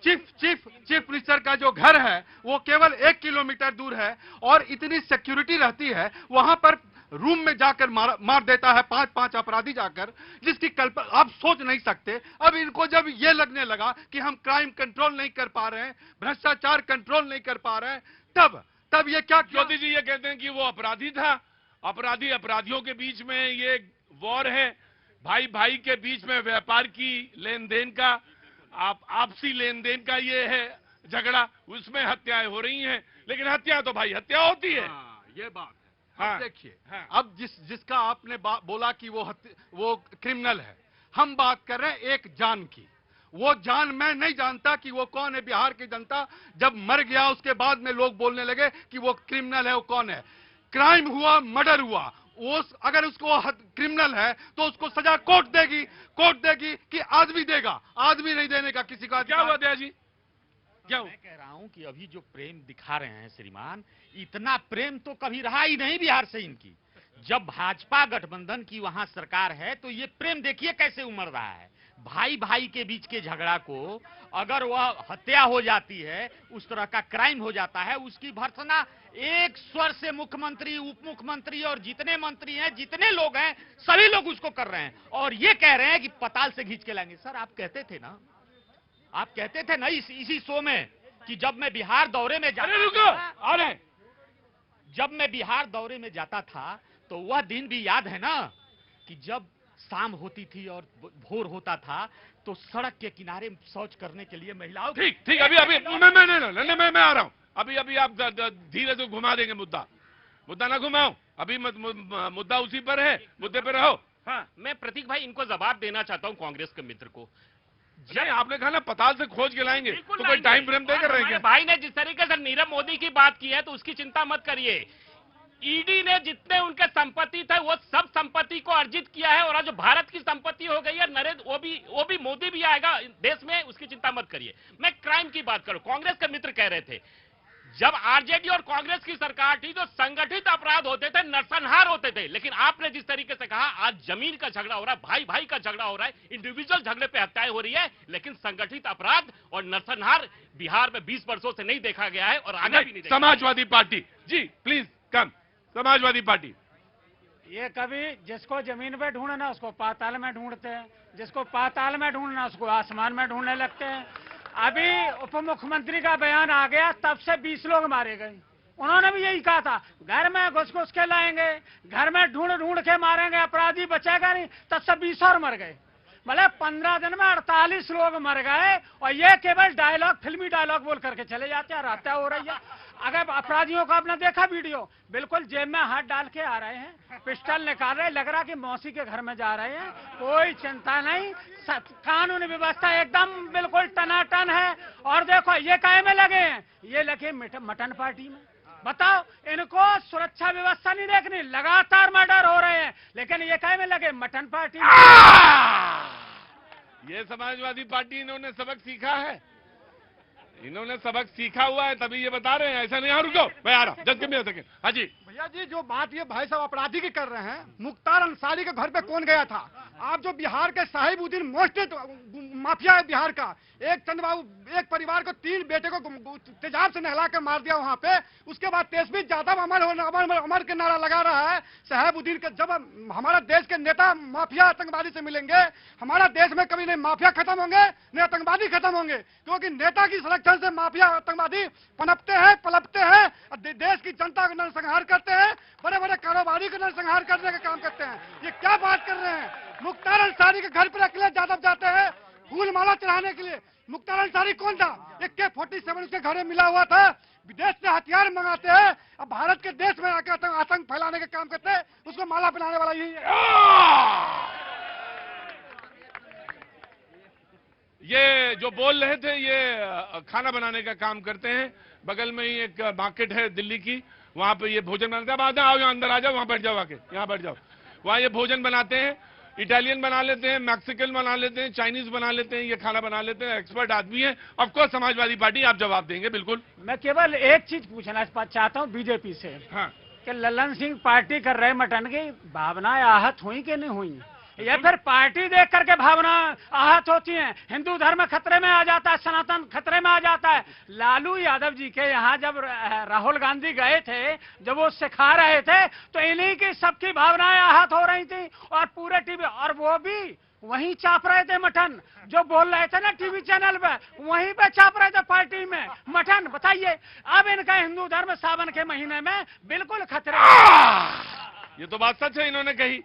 चीफ मिनिस्टर का जो घर है वो केवल 1 किलोमीटर दूर है और इतनी सिक्योरिटी रहती है, वहां पर रूम में जाकर मार देता है 5-5 अपराधी जाकर, जिसकी कल्पना आप सोच नहीं सकते। अब इनको जब ये लगने लगा कि हम क्राइम कंट्रोल नहीं कर पा रहे हैं, भ्रष्टाचार कंट्रोल नहीं कर पा रहे हैं, तब ये क्या? ज्योति जी ये कहते हैं कि वो अपराधी था, अपराधियों के बीच में ये वॉर है, भाई के बीच में व्यापार की लेन देन का, आपसी लेन देन का ये है झगड़ा, उसमें हत्याएं हो रही हैं। लेकिन हत्या तो भाई हत्या होती है। ये बात है। हाँ, अब देखिए, हाँ। अब जिसका आपने बोला कि वो क्रिमिनल है, हम बात कर रहे हैं एक जान की। वो जान मैं नहीं जानता कि वो कौन है। बिहार की जनता जब मर गया उसके बाद में लोग बोलने लगे कि वो क्रिमिनल है। वो कौन है? क्राइम हुआ, मर्डर हुआ, अगर उसको क्रिमिनल है तो उसको सजा कोर्ट देगी कि आदमी देगा? आदमी नहीं देने का किसी का। क्या हुआ दया जी? क्या मैं कह रहा हूं कि अभी जो प्रेम दिखा रहे हैं श्रीमान, इतना प्रेम तो कभी रहा ही नहीं बिहार से इनकी। जब भाजपा गठबंधन की वहां सरकार है तो ये प्रेम देखिए कैसे उमड़ रहा है। भाई के बीच के झगड़ा को अगर वह हत्या हो जाती है, उस तरह का क्राइम हो जाता है, उसकी भर्त्सना एक स्वर से मुख्यमंत्री, उप मुख्यमंत्री और जितने मंत्री हैं, जितने लोग हैं, सभी लोग उसको कर रहे हैं और ये कह रहे हैं कि पताल से खींच के लाएंगे। सर, आप कहते थे ना इसी शो में कि जब मैं बिहार दौरे में जाता था तो वह दिन भी याद है ना कि जब शाम होती थी और भोर होता था तो सड़क के किनारे शौच करने के लिए महिलाओं। ठीक अभी मैं आ रहा हूं। अभी आप धीरे से घुमा देंगे मुद्दा ना घुमाओ। अभी मुद्दा उसी पर है, मुद्दे पर रहो। हाँ, मैं प्रतीक भाई इनको जवाब देना चाहता हूं, कांग्रेस के मित्र को। नहीं, आपने कहा ना पताल से खोज के लाएंगे, तो कोई टाइम फ्रेम देकर रहेंगे। भाई ने जिस तरीके से नीरव मोदी की बात की है तो उसकी चिंता मत करिए। ईडी ने जितने उनके संपत्ति थे वो सब संपत्ति को अर्जित किया है और आज जो भारत की संपत्ति हो गई है, वो भी मोदी भी आएगा देश में, उसकी चिंता मत करिए। मैं क्राइम की बात करूं, कांग्रेस के मित्र कह रहे थे जब आरजेडी और कांग्रेस की सरकार थी तो संगठित अपराध होते थे, नरसंहार होते थे। लेकिन आपने जिस तरीके से कहा आज जमीन का झगड़ा हो रहा है, भाई का झगड़ा हो रहा है, इंडिविजुअल झगड़े पे हत्याएं हो रही है, लेकिन संगठित अपराध और नरसंहार बिहार में 20 वर्षों से नहीं देखा गया है और आगे भी नहीं। Samajwadi Party ji please come. समाजवादी पार्टी ये कभी जिसको जमीन पे ढूंढना उसको पाताल में ढूंढते हैं, जिसको पाताल में ढूंढना उसको आसमान में ढूंढने लगते हैं। अभी उप मुख्यमंत्री का बयान आ गया, तब से 20 लोग मारे गए। उन्होंने भी यही कहा था घर में घुस के लाएंगे, घर में ढूंढ के मारेंगे, अपराधी बचेगा नहीं, तब से 20 और मर गए। मतलब 15 दिन में 48 लोग मर गए और ये केवल डायलॉग, फिल्मी डायलॉग बोल करके चले जाते हैं और हत्या हो रही है। अगर अपराधियों का आपने देखा वीडियो, बिल्कुल जेब में हाथ डाल के आ रहे हैं, पिस्टल निकाल रहे, लग रहा कि मौसी के घर में जा रहे हैं, कोई चिंता नहीं, कानून व्यवस्था एकदम बिल्कुल टनाटन है। और देखो ये काहे में लगे हैं, ये लगे मटन पार्टी में। बताओ, इनको सुरक्षा व्यवस्था नहीं देखनी, लगातार मर्डर हो रहे हैं, लेकिन ये काहे में लगे, मटन पार्टी में। ये समाजवादी पार्टी इन्होंने सबक सीखा है, इन्होंने सबक सीखा हुआ है, तभी ये बता रहे हैं। ऐसा नहीं, हाँ रुको, मैं आ रहा हूं, 10 सेकंड। हाँ जी भैया जी, जो बात ये भाई साहब अपराधी की कर रहे हैं, मुख्तार अंसारी के घर पे कौन गया था? आप जो बिहार के साहिबुद्दीन मोस्टेड माफिया है बिहार का, एक चंद्रबाबू, एक परिवार को 3 बेटे को तेजाब से नहला कर मार दिया वहां पे। उसके बाद तेजस्वी यादव अमर के नारा लगा रहा है साहिबुद्दीन के। जब हमारा देश के नेता माफिया आतंकवादी से मिलेंगे, हमारा देश में कभी नहीं माफिया खत्म होंगे, न आतंकवादी खत्म होंगे, क्योंकि नेता की संरक्षण से माफिया आतंकवादी पनपते हैं, पलपते हैं, देश की जनता को नरसंहार करते हैं, बड़े बड़े कारोबारी को नरसंहार करने का काम करते हैं। ये क्या बात कर रहे हैं? मुख्तार अंसारी के घर पर अखिलेश यादव जाते हैं फूल माला चढ़ाने के लिए। मुख्तार अंसारी कौन था? AK-47 उसके घर में मिला हुआ था। विदेश से हथियार मंगाते हैं, अब भारत के देश में आकर आतंक फैलाने का काम करते हैं, उसको माला पहनाने वाला यही है। ये जो बोल रहे थे, ये खाना बनाने का काम करते हैं। बगल में ही एक मार्केट है दिल्ली की, वहां पे ये भोजन बनाते हैं। आप आओ, अंदर आ जाओ, वहां बैठ जाओ, आके यहाँ बैठ जाओ। वहां ये भोजन बनाते हैं, इटालियन बना लेते हैं, मैक्सिकन बना लेते हैं, चाइनीज बना लेते हैं, ये खाना बना लेते हैं। एक्सपर्ट आदमी है। ऑफकोर्स समाजवादी पार्टी, आप जवाब देंगे बिल्कुल। मैं केवल एक चीज पूछना चाहता हूँ बीजेपी से, हाँ, कि ललन सिंह पार्टी कर रहे मटन की, भावनाएं आहत हुई कि नहीं हुई? या फिर पार्टी देख करके भावना आहत होती हैं? हिंदू धर्म खतरे में आ जाता है, सनातन खतरे में आ जाता है। लालू यादव जी के यहाँ जब राहुल गांधी गए थे, जब वो सिखा रहे थे, तो इन्हीं की सबकी भावनाएं आहत हो रही थी। और पूरे टीवी, और वो भी वहीं चाप रहे थे मटन, जो बोल रहे थे ना टीवी चैनल पे, वहीं पे चाप रहे थे पार्टी में मटन। बताइए, अब इनका हिंदू धर्म सावन के महीने में बिल्कुल खतरे। ये तो बात सच है, इन्होंने कही।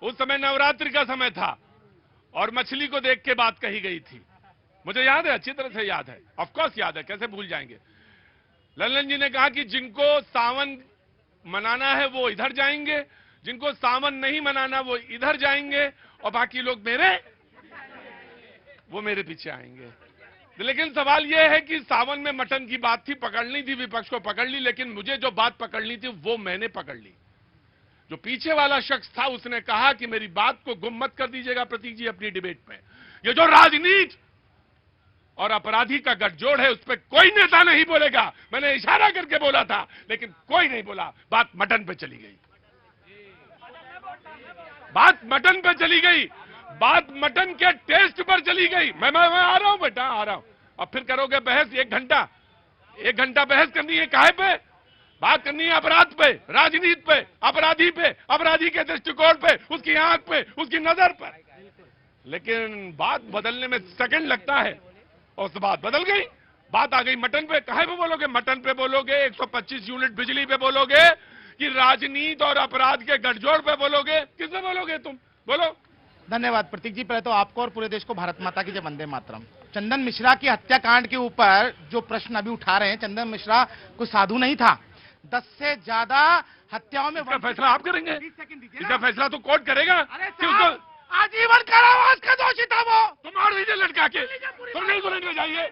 उस समय नवरात्रि का समय था और मछली को देख के बात कही गई थी। मुझे याद है, अच्छी तरह से याद है, ऑफ कोर्स याद है, कैसे भूल जाएंगे। लल्लन जी ने कहा कि जिनको सावन मनाना है वो इधर जाएंगे, जिनको सावन नहीं मनाना वो इधर जाएंगे, और बाकी लोग वो मेरे पीछे आएंगे। लेकिन सवाल यह है कि सावन में मटन की बात थी, पकड़नी थी, विपक्ष को पकड़ ली, लेकिन मुझे जो बात पकड़नी थी वो मैंने पकड़ ली। जो पीछे वाला शख्स था उसने कहा कि मेरी बात को गुम मत कर दीजिएगा प्रतीक जी अपनी डिबेट में। ये जो राजनीति और अपराधी का गठजोड़ है, उस पर कोई नेता नहीं बोलेगा। मैंने इशारा करके बोला था, लेकिन कोई नहीं बोला। बात मटन पे चली गई, बात मटन पे चली गई, बात मटन के टेस्ट पर चली गई। मैं आ रहा हूं बेटा, आ रहा हूं। अब फिर करोगे बहस 1 घंटा, 1 घंटा बहस करनी है काहे पे? बात करनी है अपराध पे, राजनीति पे, अपराधी पे, अपराधी के दृष्टिकोण पे, उसकी आंख पे, उसकी नजर पर। लेकिन बात बदलने में सेकंड लगता है, और उस बात बदल गई। बात आ गई मटन पे। काहे पे बोलोगे? मटन पे बोलोगे, 125 यूनिट बिजली पे बोलोगे, कि राजनीति और अपराध के गठजोड़ पे बोलोगे? किससे बोलोगे तुम? बोलो। धन्यवाद प्रतीक जी। पहले तो आपको और पूरे देश को भारत माता की जय, वंदे मातरम। चंदन मिश्रा की हत्याकांड के ऊपर जो प्रश्न अभी उठा रहे हैं, चंदन मिश्रा कोई साधु नहीं था। 10 से ज्यादा हत्याओं में इसका फैसला आप करेंगे? इसका फैसला तो कोर्ट करेगा। आजीवन कारावास का दोषी था वो। तुम मार दीजिए लटका के, तुम नहीं सुनेंगे। जाइए,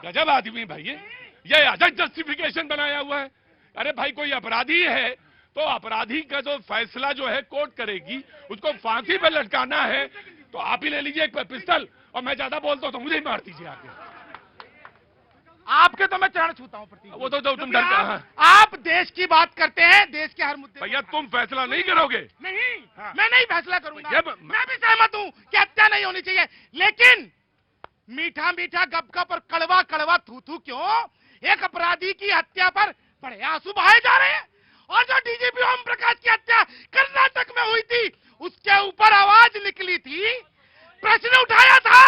गजब आदमी भाई, ये अजब जस्टिफिकेशन बनाया हुआ है। अरे भाई, कोई अपराधी है तो अपराधी का जो फैसला जो है कोर्ट करेगी, उसको फांसी पे लटकाना है तो आप ही ले लीजिए एक पिस्टल, और मैं ज्यादा बोलता हूं तो मुझे ही मार दीजिए आके। आपके तो मैं चरण छूता हूं प्रतीक। वो तो तुम डर आप देश की बात करते हैं, देश के हर मुद्दे। भैया तुम फैसला नहीं करोगे? नहीं, मैं नहीं फैसला करूंगा। मैं भी सहमत हूं कि हत्या नहीं होनी चाहिए, लेकिन मीठा मीठा गप-गप और कड़वा कड़वा थू-थू क्यों? एक अपराधी की हत्या पर बड़े आंसू बहाए जा रहे हैं, और जो डीजीपी ओम प्रकाश की हत्या कर्नाटक में हुई थी, उसके ऊपर आवाज निकली थी, प्रश्न उठाया था।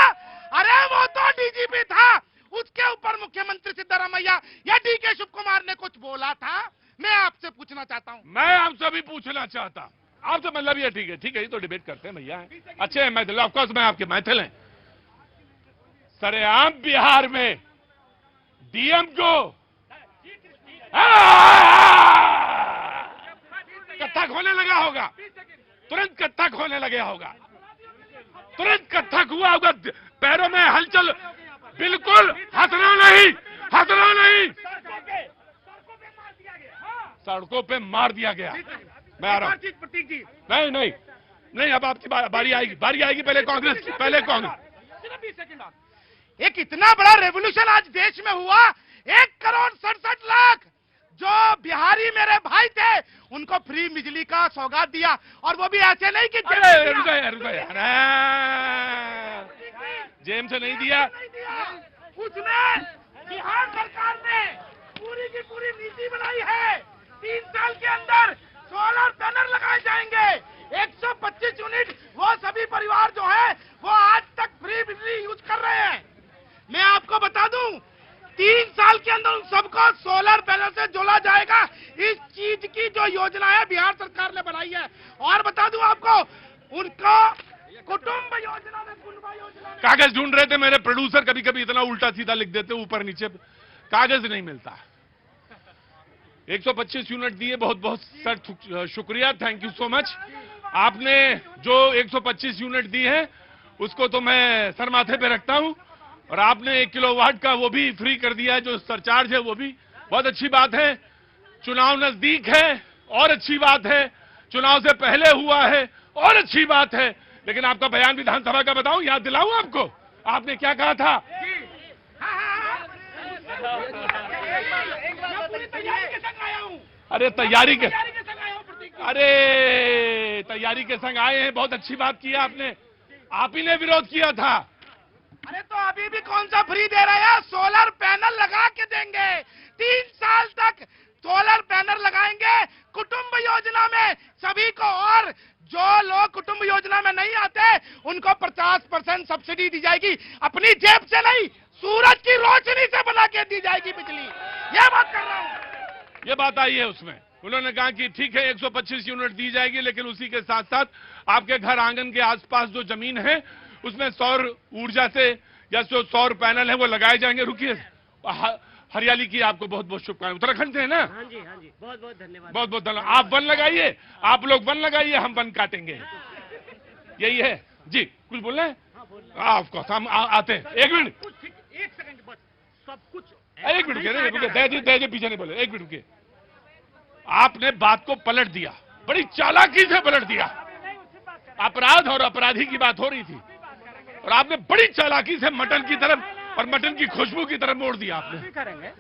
अरे वो तो डीजीपी था, उसके ऊपर मुख्यमंत्री सिद्धारमैया या डीके शिव कुमार ने कुछ बोला था? मैं आपसे पूछना चाहता हूं। मैं आपसे भी पूछना चाहता, आपसे मतलब ये ठीक है, ये तो डिबेट करते हैं भैया, अच्छे हैं मैथिल, ऑफकोर्स मैं आपके मैथिल हैं। सरेआम बिहार में डीएम को कत्था खोलने लगा होगा, तुरंत कत्था खोलने लगे होगा, तुरंत कत्था हुआ होगा, पैरों में हलचल, बिल्कुल हंसना नहीं, हंसना नहीं, सड़कों पे मार दिया गया। मैं आ रहा हूं, नहीं, अब आपकी बारी आएगी, पहले कांग्रेस की, एक इतना बड़ा रेवोल्यूशन आज देश में हुआ, 1,67,00,000 जो बिहारी मेरे भाई थे उनको फ्री बिजली का सौगात दिया, और वो भी ऐसे नहीं कि रुको जेम से नहीं दिया, उसमें बिहार सरकार ने पूरी की पूरी नीति बनाई है। 3 साल के अंदर सोलर पैनल लगाए जाएंगे, 125 यूनिट, वो सभी परिवार जो है वो आज तक फ्री बिजली यूज कर रहे हैं। मैं आपको बता दूं, 3 साल के अंदर उन सबको सोलर पैनल से जोड़ा जाएगा। इस चीज की जो योजना है बिहार सरकार ने बनाई है। और बता दूं आपको, उनको कुटुंब योजना में, कुंडवा योजना में कागज ढूंढ रहे थे मेरे प्रोड्यूसर, कभी कभी इतना उल्टा सीधा लिख देते, ऊपर नीचे कागज नहीं मिलता। 125 यूनिट दिए, बहुत बहुत सर शुक्रिया, थैंक यू सो मच। आपने जो 125 यूनिट दी है उसको तो मैं सर माथे पे रखता हूं, और आपने 1 किलोवाट का वो भी फ्री कर दिया है, जो सरचार्ज है वो भी बहुत अच्छी बात है। चुनाव नजदीक है और अच्छी बात है, चुनाव से पहले हुआ है और अच्छी बात है। लेकिन आपका बयान विधानसभा का बताऊं, याद दिलाऊं आपको, आपने क्या कहा था? अरे तैयारी के संग आए हैं, बहुत अच्छी बात की आपने, आप ही ने विरोध किया था। अरे तो अभी भी कौन सा फ्री दे रहे हैं? सोलर पैनल लगा के देंगे, 3 साल तक सोलर पैनल लगाएंगे कुटुंब योजना में सभी को, और जो लोग कुटुंब योजना में नहीं आते उनको 50% सब्सिडी दी जाएगी, अपनी जेब से नहीं, सूरज की रोशनी से बना के दी जाएगी बिजली। यह बात कर रहा हूं। ये बात आई है उसमें, उन्होंने कहा कि ठीक है 125 यूनिट दी जाएगी, लेकिन उसी के साथ साथ आपके घर आंगन के आसपास जो जमीन है उसमें सौर ऊर्जा से या जो सौर पैनल है वो लगाए जाएंगे। रुकिए, हरियाली की आपको बहुत बहुत शुभकामनाएं। उत्तराखंड से है ना? हाँ जी, बहुत बहुत धन्यवाद। बहुत बहुत धन्यवाद। आप वन लगाइए, आप लोग वन लगाइए, हम वन काटेंगे, यही है जी। कुछ बोलना है? ऑफकोर्स हम आते हैं। 1 मिनट, 1 सेकंड बस, सब कुछ 1 मिनट दे पीछे नहीं बोले, 1 मिनट रुकिए। आपने बात को पलट दिया, बड़ी चालाकी से पलट दिया। अपराध और अपराधी की बात हो रही थी, और आपने बड़ी चालाकी से मटन की तरफ और मटन की खुशबू की तरफ मोड़ दिया आपने। करेंगे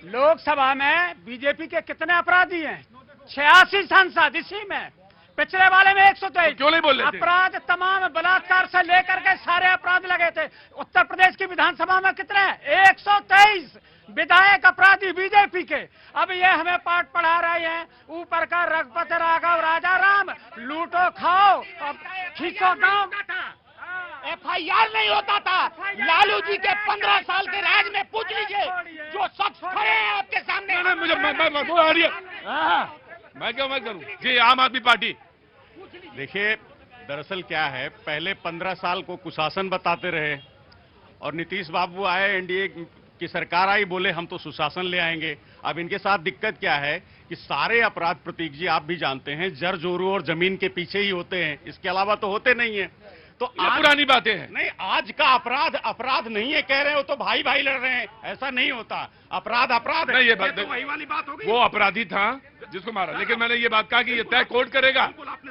लोकसभा में बीजेपी के कितने अपराधी हैं? 86 सांसद, इसी में पिछले वाले में 123। क्यों नहीं बोल रहे थे? अपराध तमाम बलात्कार से लेकर के सारे अपराध लगे थे। उत्तर प्रदेश की विधानसभा में कितने? 123 विधायक अपराधी बीजेपी के। अब ये हमें पाठ पढ़ा रहे हैं, ऊपर का रघुपति राघव राजा राम, लूटो खाओ खींचो गाँव। FIR नहीं होता था लालू जी के 15 साल के राज में, पूछ लीजिए जो शख्स खड़े हैं आपके सामने। मुझे मैं क्यों मैं करूं जी? आम आदमी पार्टी, देखिए दरअसल क्या है, पहले 15 साल को कुशासन बताते रहे, और नीतीश बाबू आए, एनडीए की सरकार आई, बोले हम तो सुशासन ले आएंगे। अब इनके साथ दिक्कत क्या है कि सारे अपराध, प्रतीक जी आप भी जानते हैं, जर जोरू और जमीन के पीछे ही होते हैं, इसके अलावा तो होते नहीं है। तो पुरानी बातें हैं। नहीं, आज का अपराध नहीं है कह रहे हो तो भाई भाई लड़ रहे हैं, ऐसा नहीं होता। अपराध नहीं, ये बात तो वही वाली बात होगी। वो अपराधी था जिसको मारा, लेकिन मैंने ये बात कहा कि ये तय कोर्ट करेगा,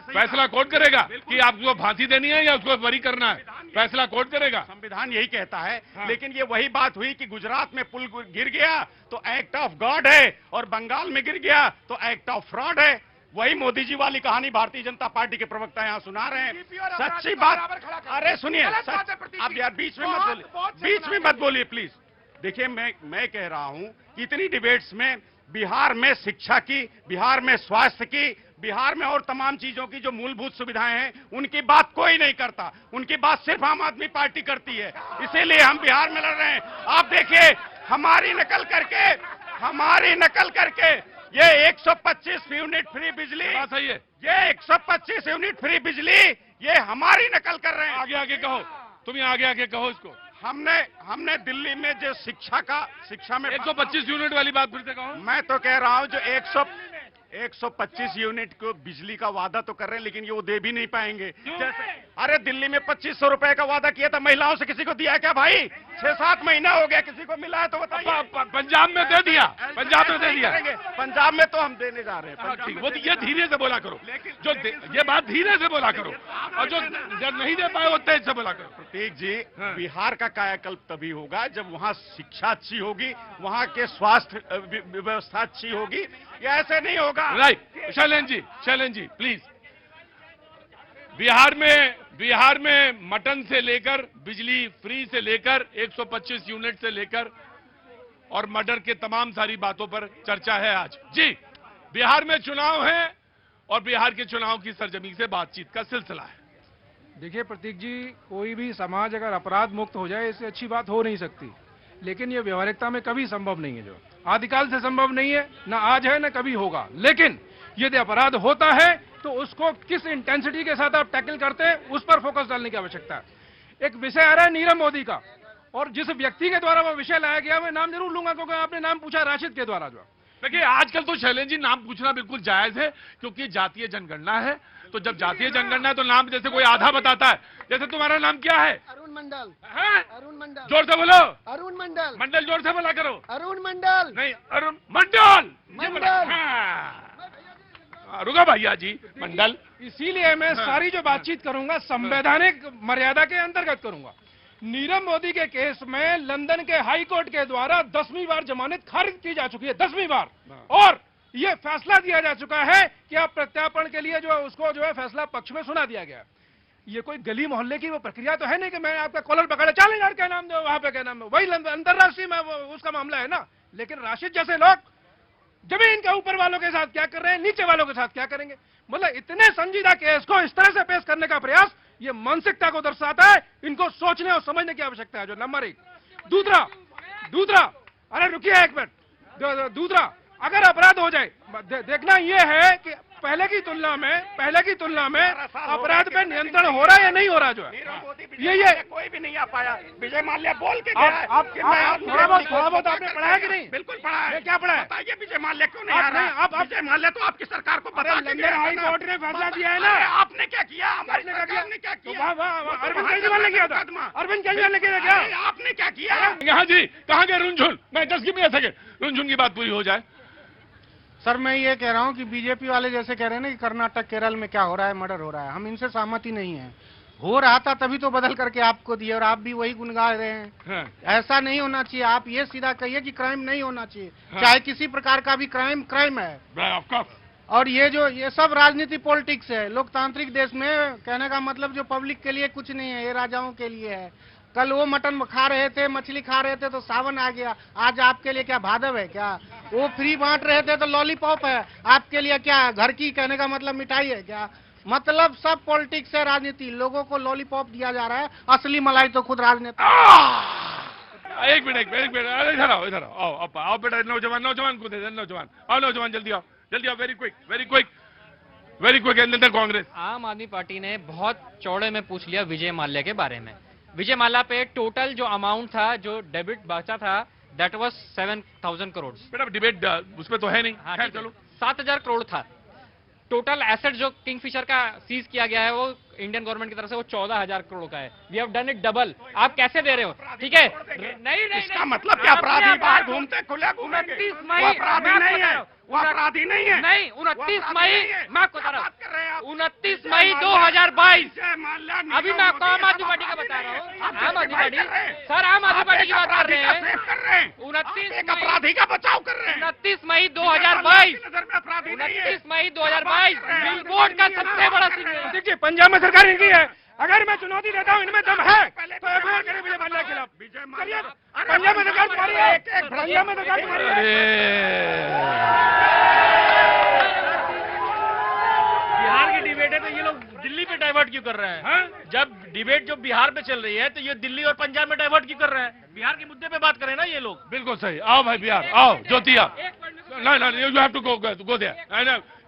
फैसला कोर्ट करेगा कि आपको फांसी देनी है या उसको बरी करना है, फैसला कोर्ट करेगा। संविधान यही कहता है। लेकिन ये वही बात हुई कि गुजरात में पुल गिर गया तो एक्ट ऑफ गॉड है, और बंगाल में गिर गया तो एक्ट ऑफ फ्रॉड है। वही मोदी जी वाली कहानी भारतीय जनता पार्टी के प्रवक्ता यहाँ सुना रहे हैं। सच्ची बात, अरे सुनिए, आप यार बीच में मत बोलिए प्लीज। देखिए मैं कह रहा हूं कि इतनी डिबेट्स में बिहार में शिक्षा की, बिहार में स्वास्थ्य की, बिहार में और तमाम चीजों की जो मूलभूत सुविधाएं हैं उनकी बात कोई नहीं करता, उनकी बात सिर्फ आम आदमी पार्टी करती है। इसीलिए हम बिहार में लड़ रहे हैं। आप देखिए, हमारी नकल करके ये 125 यूनिट फ्री बिजली, बात सही है। ये 125 यूनिट फ्री बिजली ये हमारी नकल कर रहे हैं। आगे आगे कहो, तुम आगे आगे कहो इसको। हमने दिल्ली में जो शिक्षा में 125 यूनिट वाली बात फिर से कहो। मैं तो कह रहा हूं जो 125 यूनिट को बिजली का वादा तो कर रहे हैं, लेकिन ये वो दे भी नहीं पाएंगे। जैसे अरे दिल्ली में 2500 रुपए का वादा किया था, महिलाओं से किसी को दिया है क्या भाई? 6-7 महीना हो गया, किसी को मिला है तो बताइए। पंजाब में दे दिया, पंजाब में दे दिया। पंजाब में तो हम देने जा रहे हैं। ठीक, वो ये धीरे से बोला करो, जो ये बात धीरे से बोला करो, और जो नहीं दे पाए वो तेज से बोला करो। प्रतीक जी, बिहार का कायाकल्प तभी होगा जब वहाँ शिक्षा अच्छी होगी, वहाँ के स्वास्थ्य व्यवस्था अच्छी होगी। ये ऐसे नहीं होगा। Right, Shailendra ji please. बिहार में मटन से लेकर बिजली फ्री से लेकर 125 यूनिट से लेकर और मर्डर के तमाम सारी बातों पर चर्चा है आज। जी, बिहार में चुनाव है और बिहार के चुनाव की सरजमी से बातचीत का सिलसिला है। देखिए प्रतीक जी, कोई भी समाज अगर अपराध मुक्त हो जाए इससे अच्छी बात हो नहीं सकती, लेकिन ये व्यवहारिकता में कभी संभव नहीं है। जो आदिकाल से संभव नहीं है, ना आज है ना कभी होगा। लेकिन यदि अपराध होता है तो उसको किस इंटेंसिटी के साथ आप टैकल करते हैं उस पर फोकस डालने की आवश्यकता है। एक विषय आ रहा है नीरव मोदी का, और जिस व्यक्ति के द्वारा वो विषय लाया गया मैं नाम जरूर लूंगा क्योंकि आपने नाम पूछा राशिद के द्वारा। जो देखिए, आजकल तो शैलेंद्र जी नाम पूछना बिल्कुल जायज है, क्योंकि जातीय जनगणना है। तो जब जातीय जनगणना है तो नाम जैसे कोई आधा बताता है। जैसे तुम्हारा नाम क्या है? अरुण मंडल। है? अरुण मंडल। जोर से बोलो। अरुण मंडल। मंडल जोर से बोला करो। अरुण मंडल। नहीं, अरुण मंडल। मंडल। रुका भैया जी, मंडल। इसीलिए मैं सारी जो बातचीत करूंगा संवैधानिक मर्यादा के अंतर्गत करूंगा। नीरव मोदी के केस में लंदन के हाई कोर्ट के द्वारा 10वीं बार जमानत खारिज की जा चुकी है, 10वीं बार। और ये फैसला दिया जा चुका है कि आप प्रत्यार्पण के लिए जो उसको जो है फैसला पक्ष में सुना दिया गया। ये कोई गली मोहल्ले की वो प्रक्रिया तो है नहीं कि मैं आपका कॉलर पकड़ा, चलें यार क्या नाम दो, वहां पे क्या नाम है, वही अंतरराष्ट्रीय में उसका मामला है ना। लेकिन राशिद जैसे लोग जमीन के ऊपर वालों के साथ क्या कर रहे हैं, नीचे वालों के साथ क्या करेंगे। मतलब इतने संजीदा केस को इस तरह से पेश करने का प्रयास ये मानसिकता को दर्शाता है। इनको सोचने और समझने की आवश्यकता है। जो नंबर 1। दूसरा, अरे रुकिए एक मिनट। दूसरा, अगर अपराध हो जाए, देखना यह है कि पहले की तुलना में अपराध पे नियंत्रण हो रहा है या नहीं हो रहा। जो है ये कोई भी नहीं आ पाया। विजय माल्या बोल के आप थोड़ा बहुत आपने पढ़ा है कि नहीं? बिल्कुल पढ़ा है। क्या पढ़ा है? बताइए विजय माल्या क्यों नहीं आ रहा? विजय माल्या तो आपकी सरकार को बता के लंदन हाई कोर्ट ने फैसला दिया है ना। आपने क्या किया? आपने क्या किया? अरविंद केजरीवाल ने किया था। अरविंद केजरीवाल ने किया क्या? आपने क्या किया? यहाँ जी, कहाँ गए रुनझुन? मैं 10 की मिनट सेकेंड रुनझुन की बात पूरी हो जाए। सर मैं ये कह रहा हूँ कि बीजेपी वाले जैसे कह रहे हैं ना कि कर्नाटक केरल में क्या हो रहा है, मर्डर हो रहा है, हम इनसे सहमति नहीं है। हो रहा था तभी तो बदल करके आपको दिए और आप भी वही गुनगा रहे हैं। ऐसा नहीं होना चाहिए। आप ये सीधा कहिए कि क्राइम नहीं होना चाहिए, चाहे किसी प्रकार का भी क्राइम है। और ये सब राजनीति पॉलिटिक्स है। लोकतांत्रिक देश में कहने का मतलब जो पब्लिक के लिए कुछ नहीं है, ये राजाओं के लिए है। कल वो मटन खा रहे थे, मछली खा रहे थे तो सावन आ गया। आज आपके लिए क्या भादव है क्या? वो फ्री बांट रहे थे तो लॉलीपॉप है। आपके लिए क्या घर की कहने का मतलब मिठाई है क्या? मतलब सब पॉलिटिक्स है, राजनीति। लोगों को लॉलीपॉप दिया जा रहा है, असली मलाई तो खुद राजनेता। एक मिनट इधर आओ बेटा। नौजवान को दे दे। नौजवान जल्दी आओ वेरी क्विक एंड कांग्रेस। आम आदमी पार्टी ने बहुत चौड़े में पूछ लिया विजय माल्या के बारे में। विजय माल्या पे टोटल जो अमाउंट था, जो डेबिट बचा था, दैट वाज 7,000 करोड़। बेटा डिबेट उसमें तो है नहीं। हाँ, चलो 7,000 करोड़ था। टोटल एसेट जो किंगफिशर का सीज किया गया है वो इंडियन गवर्नमेंट की तरफ से वो 14,000 करोड़ का है। We have done it double. आप कैसे दे रहे हो? ठीक है, नहीं इसका मतलब क्या? अपराधी बाहर घूमते खुले घूमेंगे, 29 मई अपराधी नहीं है। वो अपराधी नहीं है। नहीं, 29 मई मैं आपको बता रहा हूँ, 29 मई 2022। अभी मैं आपको आम आदमी पार्टी का बता रहा हूँ। आम आदमी पार्टी सर, आम आदमी पार्टी की बात कर रहे हैं। 29 अपराधी का बचाव कर रहे हैं। 29 मई 2022। नजर में अपराधी नहीं है। 29 मई 2022 बिलबोर्ड का सबसे बड़ा सिग्नल। देखिए, पंजाब में सरकार इनकी है। अगर मैं चुनौती देता हूँ इनमें दम है तो एफआईआर करें विजय माल्या के खिलाफ। पंजाब में सरकार तुम्हारी है, पंजाब में सरकार तुम्हारी है। बिहार की डिबेट है तो ये लोग दिल्ली पे डाइवर्ट क्यों कर रहे हैं? जब डिबेट जो बिहार पे चल रही है तो ये दिल्ली और पंजाब में डाइवर्ट क्यों कर रहे हैं? बिहार के मुद्दे पे बात करें ना ये लोग। बिल्कुल सही। आओ भाई बिहार आओ। ज्योतिया No, you have to go there.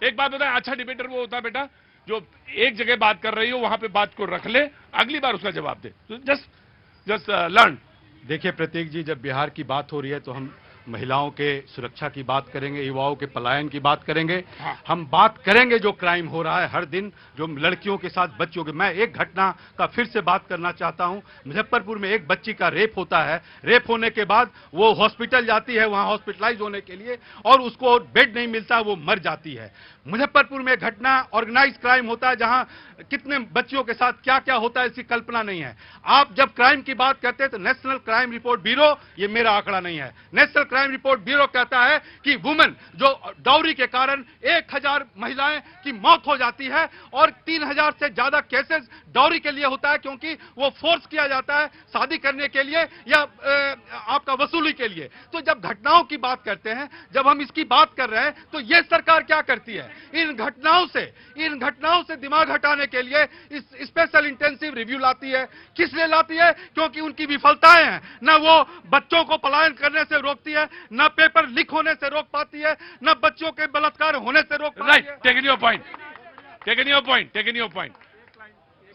एक बात बताएं, अच्छा डिबेटर वो होता है बेटा जो एक जगह बात कर रही हो वहां पे बात को रख ले, अगली बार उसका जवाब दे. Just learn. देखिए प्रतीक जी, जब बिहार की बात हो रही है तो हम महिलाओं के सुरक्षा की बात करेंगे, युवाओं के पलायन की बात करेंगे. हम बात करेंगे जो क्राइम हो रहा है हर दिन, जो लड़कियों के साथ बच्चियों के. मैं एक घटना का फिर से बात करना चाहता हूं. मुजफ्फरपुर में एक बच्ची का रेप होता है. रेप होने के बाद वो हॉस्पिटल जाती है, वहां हॉस्पिटलाइज होने के लिए, और उसको बेड नहीं मिलता, वो मर जाती है. मुजफ्फरपुर में घटना ऑर्गेनाइज क्राइम होता है जहां कितने बच्चियों के साथ क्या क्या होता है इसकी कल्पना नहीं है. आप जब क्राइम की बात करते हैं तो नेशनल क्राइम रिपोर्ट ब्यूरो, ये मेरा आंकड़ा नहीं है, नेशनल क्राइम रिपोर्ट ब्यूरो कहता है कि वुमेन जो डाउरी के कारण 1000 महिलाएं की मौत हो जाती है और 3000 से ज्यादा केसेस डाउरी के लिए होता है, क्योंकि वो फोर्स किया जाता है शादी करने के लिए या आपका वसूली के लिए. तो जब घटनाओं की बात करते हैं, जब हम इसकी बात कर रहे हैं, तो ये सरकार क्या करती है? इन घटनाओं से दिमाग हटाने के लिए इस स्पेशल इंटेंसिव रिव्यू लाती है. किस लिए लाती है? क्योंकि उनकी विफलताएं हैं. न वो बच्चों को पलायन करने से रोकती है, न पेपर लीक होने से रोक पाती है, न बच्चों के बलात्कार होने से रोक पाती है. Right, taking your point.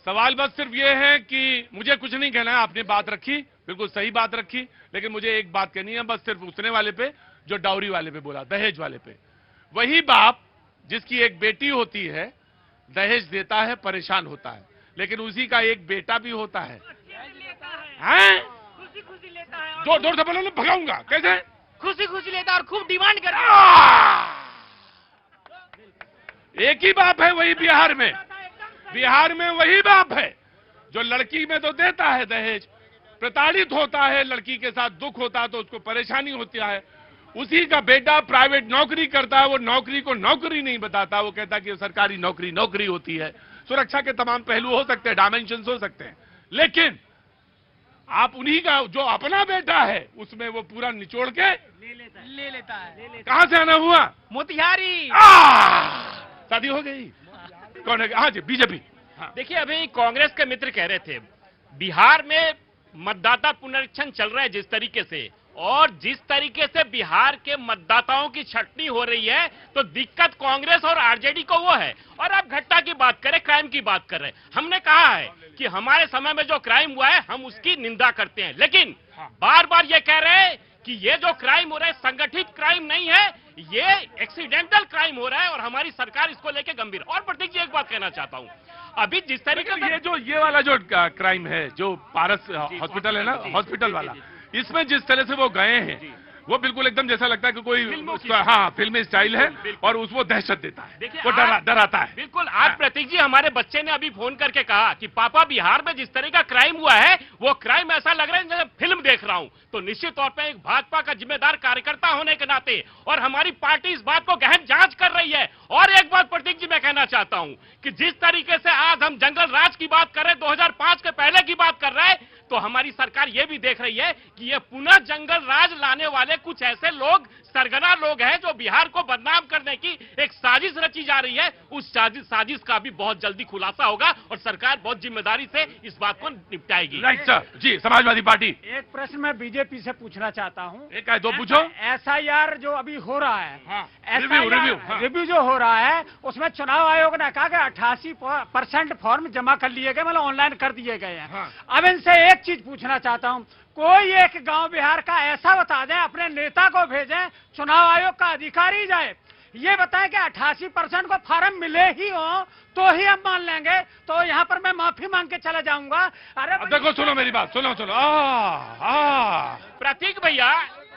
सवाल बस सिर्फ ये है कि मुझे कुछ नहीं कहना है. आपने बात रखी, बिल्कुल सही बात रखी, लेकिन मुझे एक बात कहनी है बस सिर्फ उसने वाले पे जो डाउरी वाले पे बोला, दहेज वाले पे. वही बाप जिसकी एक बेटी होती है, दहेज देता है, परेशान होता है, लेकिन उसी का एक बेटा भी होता है. खुशी लेता है, दौड़ बोलो, भगाऊंगा कैसे? खुशी लेता है और खूब डिमांड करता है. एक ही बाप है वही बिहार में वही बाप है जो लड़की में तो देता है दहेज, प्रताड़ित होता है, लड़की के साथ दुख होता है तो उसको परेशानी होती है. उसी का बेटा प्राइवेट नौकरी करता है, वो नौकरी को नौकरी नहीं बताता, वो कहता कि सरकारी नौकरी होती है. सुरक्षा के तमाम पहलू हो सकते हैं, डायमेंशंस हो सकते हैं, लेकिन आप उन्हीं का जो अपना बेटा है उसमें वो पूरा निचोड़ के ले लेता है. कहां से आना हुआ? मोतिहारी. शादी हो गई. कौन है? हाँ जी, बीजेपी. देखिए, अभी कांग्रेस के मित्र कह रहे थे बिहार में मतदाता पुनरीक्षण चल रहा है जिस तरीके से, और जिस तरीके से बिहार के मतदाताओं की छटनी हो रही है, तो दिक्कत कांग्रेस और आरजेडी को वो है. और अब घटना की बात करें, क्राइम की बात कर रहे हैं. हमने कहा है कि हमारे समय में जो क्राइम हुआ है हम उसकी निंदा करते हैं, लेकिन बार बार ये कह रहे हैं कि ये जो क्राइम हो रहा है संगठित क्राइम नहीं है, ये एक्सीडेंटल क्राइम हो रहा है और हमारी सरकार इसको लेके गंभीर. और प्रतीक जी, एक बात कहना चाहता हूं, अभी जिस तरीके से ये वाला जो क्राइम है, जो पारस हॉस्पिटल है ना, हॉस्पिटल वाला, इसमें जिस तरह से वो गए हैं, वो बिल्कुल एकदम जैसा लगता है कि कोई फिल्मी स्टाइल है, और उसको दहशत देता है, वो डराता है. बिल्कुल. आज प्रतीक जी, हमारे बच्चे ने अभी फोन करके कहा कि पापा, बिहार में जिस तरह का क्राइम हुआ है वो क्राइम ऐसा लग रहा है जैसे फिल्म देख रहा हूं. तो निश्चित तौर पर एक भाजपा का जिम्मेदार कार्यकर्ता होने के नाते, और हमारी पार्टी इस बात को गहन जांच कर रही है. और एक बात प्रतीक जी मैं कहना चाहता हूं कि जिस तरीके से आज हम जंगल राज की बात कर रहे हैं, 2005 के पहले की बात कर रहे हैं, तो हमारी सरकार यह भी देख रही है कि ये पुनः जंगल राज लाने वाले कुछ ऐसे लोग, सरगना लोग हैं जो बिहार को बदनाम करने की एक साजिश रची जा रही है. उस साजिश का भी बहुत जल्दी खुलासा होगा और सरकार बहुत जिम्मेदारी से इस बात को निपटाएगी. राइट सर जी. समाजवादी पार्टी. एक प्रश्न मैं बीजेपी से पूछना चाहता हूं. एक है, दो पूछो. SIR जो अभी हो रहा है, रिव्यू जो हो रहा है, उसमें चुनाव आयोग ने कहा कि 88% फॉर्म जमा कर लिए गए, मतलब ऑनलाइन कर दिए गए हैं. अब इनसे एक चीज पूछना चाहता हूं, कोई एक गांव बिहार का ऐसा बता दें, अपने नेता को भेजें, चुनाव आयोग का अधिकारी जाए, ये बताएं कि 88% को फार्म मिले ही हो तो ही हम मान लेंगे. तो यहाँ पर मैं माफी मांग के चला जाऊंगा. अरे देखो, सुनो मेरी बात, सुनो. प्रतीक भैया,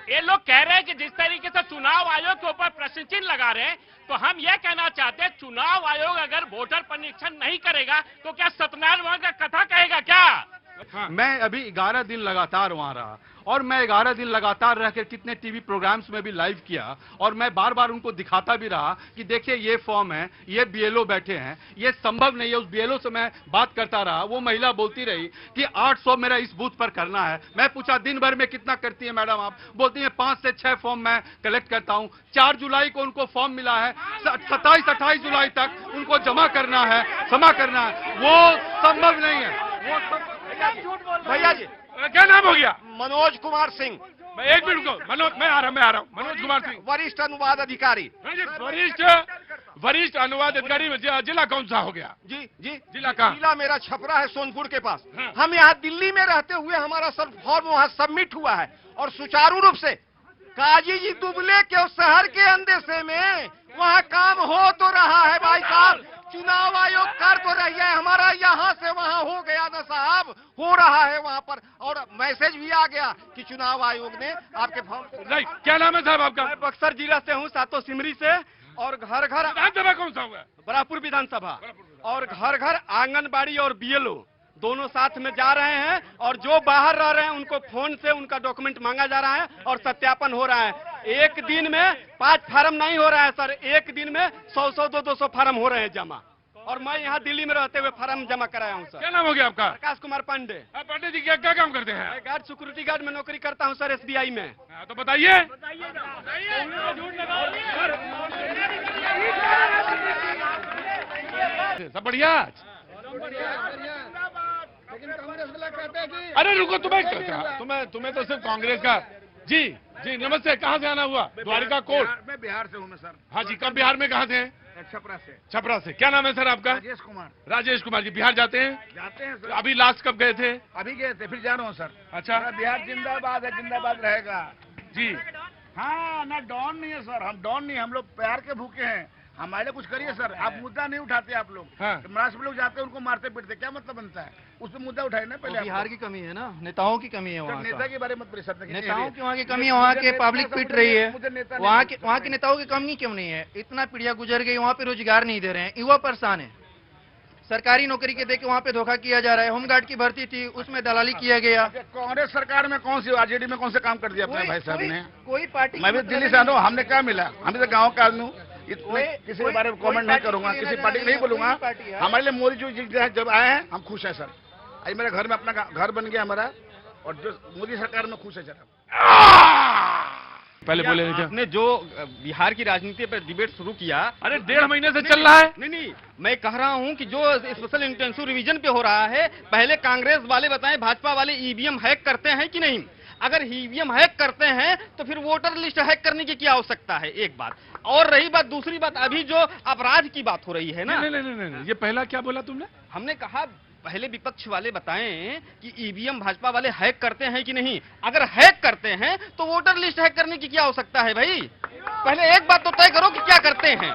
ये लोग कह रहे हैं कि जिस तरीके से चुनाव आयोग के ऊपर प्रश्न चिन्ह लगा रहे हैं, तो हम ये कहना चाहते हैं चुनाव आयोग अगर वोटर परीक्षण नहीं करेगा तो क्या सत्यनारायण का कथा कहेगा क्या? मैं अभी 11 दिन लगातार वहां रहा, और मैं 11 दिन लगातार रहकर कितने टीवी प्रोग्राम्स में भी लाइव किया, और मैं बार बार उनको दिखाता भी रहा कि देखिए ये फॉर्म है, ये BLO बैठे हैं, ये संभव नहीं है. उस BLO से मैं बात करता रहा, वो महिला बोलती रही कि 800 मेरा इस बूथ पर करना है. मैं पूछा दिन भर में कितना करती है मैडम आप? बोलती है 5 से 6 फॉर्म मैं कलेक्ट करता हूं. 4 जुलाई को उनको फॉर्म मिला है, 27-28 जुलाई तक उनको जमा करना है. वो संभव नहीं है. भैया जी, क्या नाम हो गया? मनोज कुमार सिंह. एक मिनट रुको मनोज, मैं आ रहा हूँ मनोज कुमार सिंह, वरिष्ठ अनुवाद अधिकारी। वरिष्ठ अनुवाद अधिकारी। जिला कौन सा हो गया? जी जी, जिला कहाँ? जिला मेरा छपरा है, सोनपुर के पास। हम यहाँ दिल्ली में रहते हुए हमारा सब फॉर्म वहाँ सबमिट हुआ है और सुचारू रूप से काजी जी दुबले के शहर के अंदेशे में वहाँ काम हो तो रहा है भाई साहब। चुनाव आयोग कर तो रही है, हमारा यहाँ से वहाँ हो गया ना साहब, हो रहा है वहाँ पर, और मैसेज भी आ गया कि चुनाव आयोग ने आपके फॉर्म। राइट, क्या नाम है साहब आपका? मैं बक्सर जिला से हूँ, सातो सिमरी से, और घर घर विधानसभा कौन सा हुआ? बरापुर विधानसभा, और घर घर आंगनबाड़ी और बीएलओ दोनों साथ में जा रहे हैं, और जो बाहर रह रहे हैं उनको फोन से उनका डॉक्यूमेंट मांगा जा रहा है और सत्यापन हो रहा है। एक दिन में 5 फार्म नहीं हो रहा है सर, एक दिन में 100-100, 200 फार्म हो रहे हैं जमा, और मैं यहाँ दिल्ली में रहते हुए फार्म जमा कराया हूँ सर। क्या नाम हो गया आपका? प्रकाश कुमार पांडे। पांडे जी क्या काम करते हैं? मैं गार्ड, सिक्योरिटी गार्ड में नौकरी करता हूँ सर, SBI में। तो बताइए। सब बढ़िया? लेकिन कांग्रेस वाला कहते हैं कि अरे रुको, तुम्हें तो सिर्फ कांग्रेस का। जी जी नमस्ते, कहाँ से आना हुआ? द्वारिका कोट। मैं बिहार से हूँ मैं सर। हाँ जी, कब बिहार में कहाँ से हैं? छपरा से। छपरा से। क्या नाम है सर आपका? राजेश कुमार। राजेश कुमार जी, बिहार जाते हैं? जाते हैं सर। अभी लास्ट कब गए थे? अभी गए थे, फिर जा रहा हूँ सर। अच्छा, बिहार जिंदाबाद है, जिंदाबाद रहेगा जी। हाँ, ना डॉन नहीं है सर, हम डॉन नहीं, हम लोग प्यार के भूखे हैं। हमारे लिए कुछ करिए सर, आप मुद्दा नहीं उठाते आप लोग। हाँ। महाराष्ट्र में लोग जाते हैं उनको मारते पीटते, क्या मतलब बनता है? उस पर मुद्दा उठाए ना पहले। बिहार की कमी है ना, नेताओं की कमी है वहाँ। नेता के बारे में मत परेशान कीजिए। नेताओं की वहाँ की कमी है, वहाँ के पब्लिक पीट रही है। वहाँ के नेताओं की कमी क्यों नहीं है? इतना पीढ़ियां गुजर गई, वहाँ पे रोजगार नहीं दे रहे हैं, युवा परेशान है। सरकारी नौकरी के देके वहाँ पे धोखा किया जा रहा है। होमगार्ड की भर्ती थी, उसमें दलाली किया गया। कांग्रेस सरकार में कौन सी, आरजेडी में कौन से काम कर दिया अपने भाई साहब ने? कोई पार्टी, मैं भी दिल्ली से आया हूँ, हमने क्या मिला? हम तो गाँव का आदमी हूँ, इतने किसी के बारे में कमेंट नहीं करूंगा, किसी पार्टी नहीं बोलूंगा। हमारे लिए मोदी जी जब आए हैं हम खुश हैं सर। आज मेरे घर में अपना घर बन गया हमारा, और जो मोदी सरकार में खुश है सर। पहले बोले नहीं थे। आपने जो बिहार की राजनीति पर डिबेट शुरू किया, अरे 1.5 महीने से चल रहा है। नहीं, मैं कह रहा हूं कि जो स्पेशल इंटेंसिव रिवीजन पे हो रहा है, पहले कांग्रेस वाले बताएं भाजपा वाले ईवीएम हैक करते हैं कि नहीं? अगर ईवीएम हैक करते हैं तो फिर वोटर लिस्ट हैक करने की क्या आवश्यकता है? एक बात। और रही बात, दूसरी बात, अभी जो अपराध की बात हो रही है ना, नहीं, ये पहला क्या बोला तुमने? हमने कहा पहले विपक्ष वाले बताएं कि ईवीएम भाजपा वाले हैक करते हैं कि नहीं। अगर हैक करते हैं तो वोटर लिस्ट हैक करने की क्या आवश्यकता है भाई? पहले एक बात तो तय करो कि क्या करते हैं।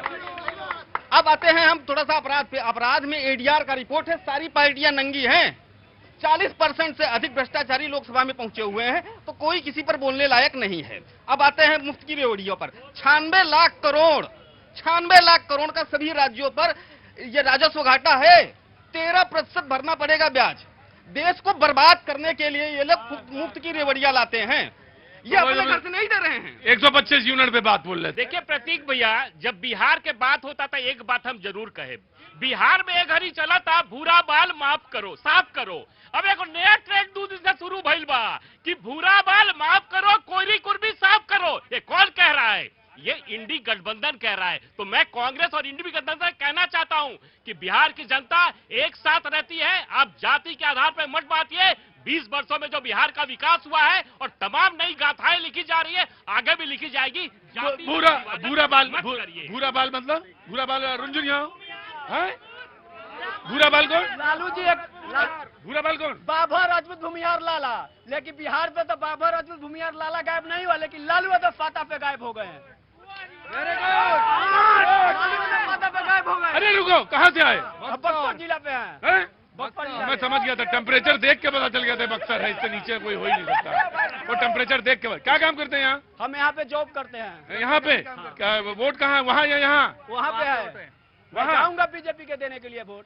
अब आते हैं हम थोड़ा सा अपराध पे। अपराध में एडीआर का रिपोर्ट है, सारी पार्टियां नंगी हैं। 40% से अधिक भ्रष्टाचारी लोकसभा में पहुंचे हुए हैं, तो कोई किसी पर बोलने लायक नहीं है। अब आते हैं मुफ्त की रेवड़ियों पर। 96 लाख करोड़ का सभी राज्यों पर यह राजस्व घाटा है। 13% भरना पड़ेगा ब्याज। देश को बर्बाद करने के लिए ये लोग मुफ्त की रेवड़ियां लाते हैं, ये अपने घर से नहीं दे रहे हैं। 125 यूनिट पे बात बोल रहे थे। देखिए प्रतीक भैया, जब बिहार के बात होता था एक बात हम जरूर कहे, बिहार में एक घड़ी चला था भूरा बाल माफ करो, साफ करो। अब एक नया ट्रेंड 2 दिन से शुरू भइल बा कि भूरा बाल माफ करो, कोयरी कुर्बी साफ करो। ये कौन कह रहा है? ये इंडी गठबंधन कह रहा है। तो मैं कांग्रेस और इंडी गठबंधन कहना चाहता हूं कि बिहार की जनता एक साथ रहती है। आप जाति के आधार पर मत बांटिए। 20 वर्षों में जो बिहार का विकास हुआ है और तमाम नई गाथाएं लिखी जा रही है, आगे भी लिखी जाएगी। भूरा बाल मतलब भूरा बाल रुंझुनिया है? भूरा बाल कौन? लालू जी। भूरा बाल कौन? बाबा राजपूत भूमिहार लाला। लेकिन बिहार पे तो बाबा राजपूत भूमिहार लाला गायब नहीं हुआ, लेकिन लालू तो फाता पे गायब हो गए हैं। फाता पे गायब हो गए। अरे रुको, कहाँ से आए? बक्सर जिला पे हैं। मैं समझ गया था, टेम्परेचर देख के पता चल गया था बक्सर है, इससे नीचे कोई हो ही नहीं सकता। वो टेम्परेचर देख के। क्या काम करते हैं यहाँ? हम यहाँ पे जॉब करते हैं। यहाँ पे वोट कहाँ है? वहाँ या यहाँ? वहाँ पे है। वहाँ जाऊंगा बीजेपी के देने के लिए वोट।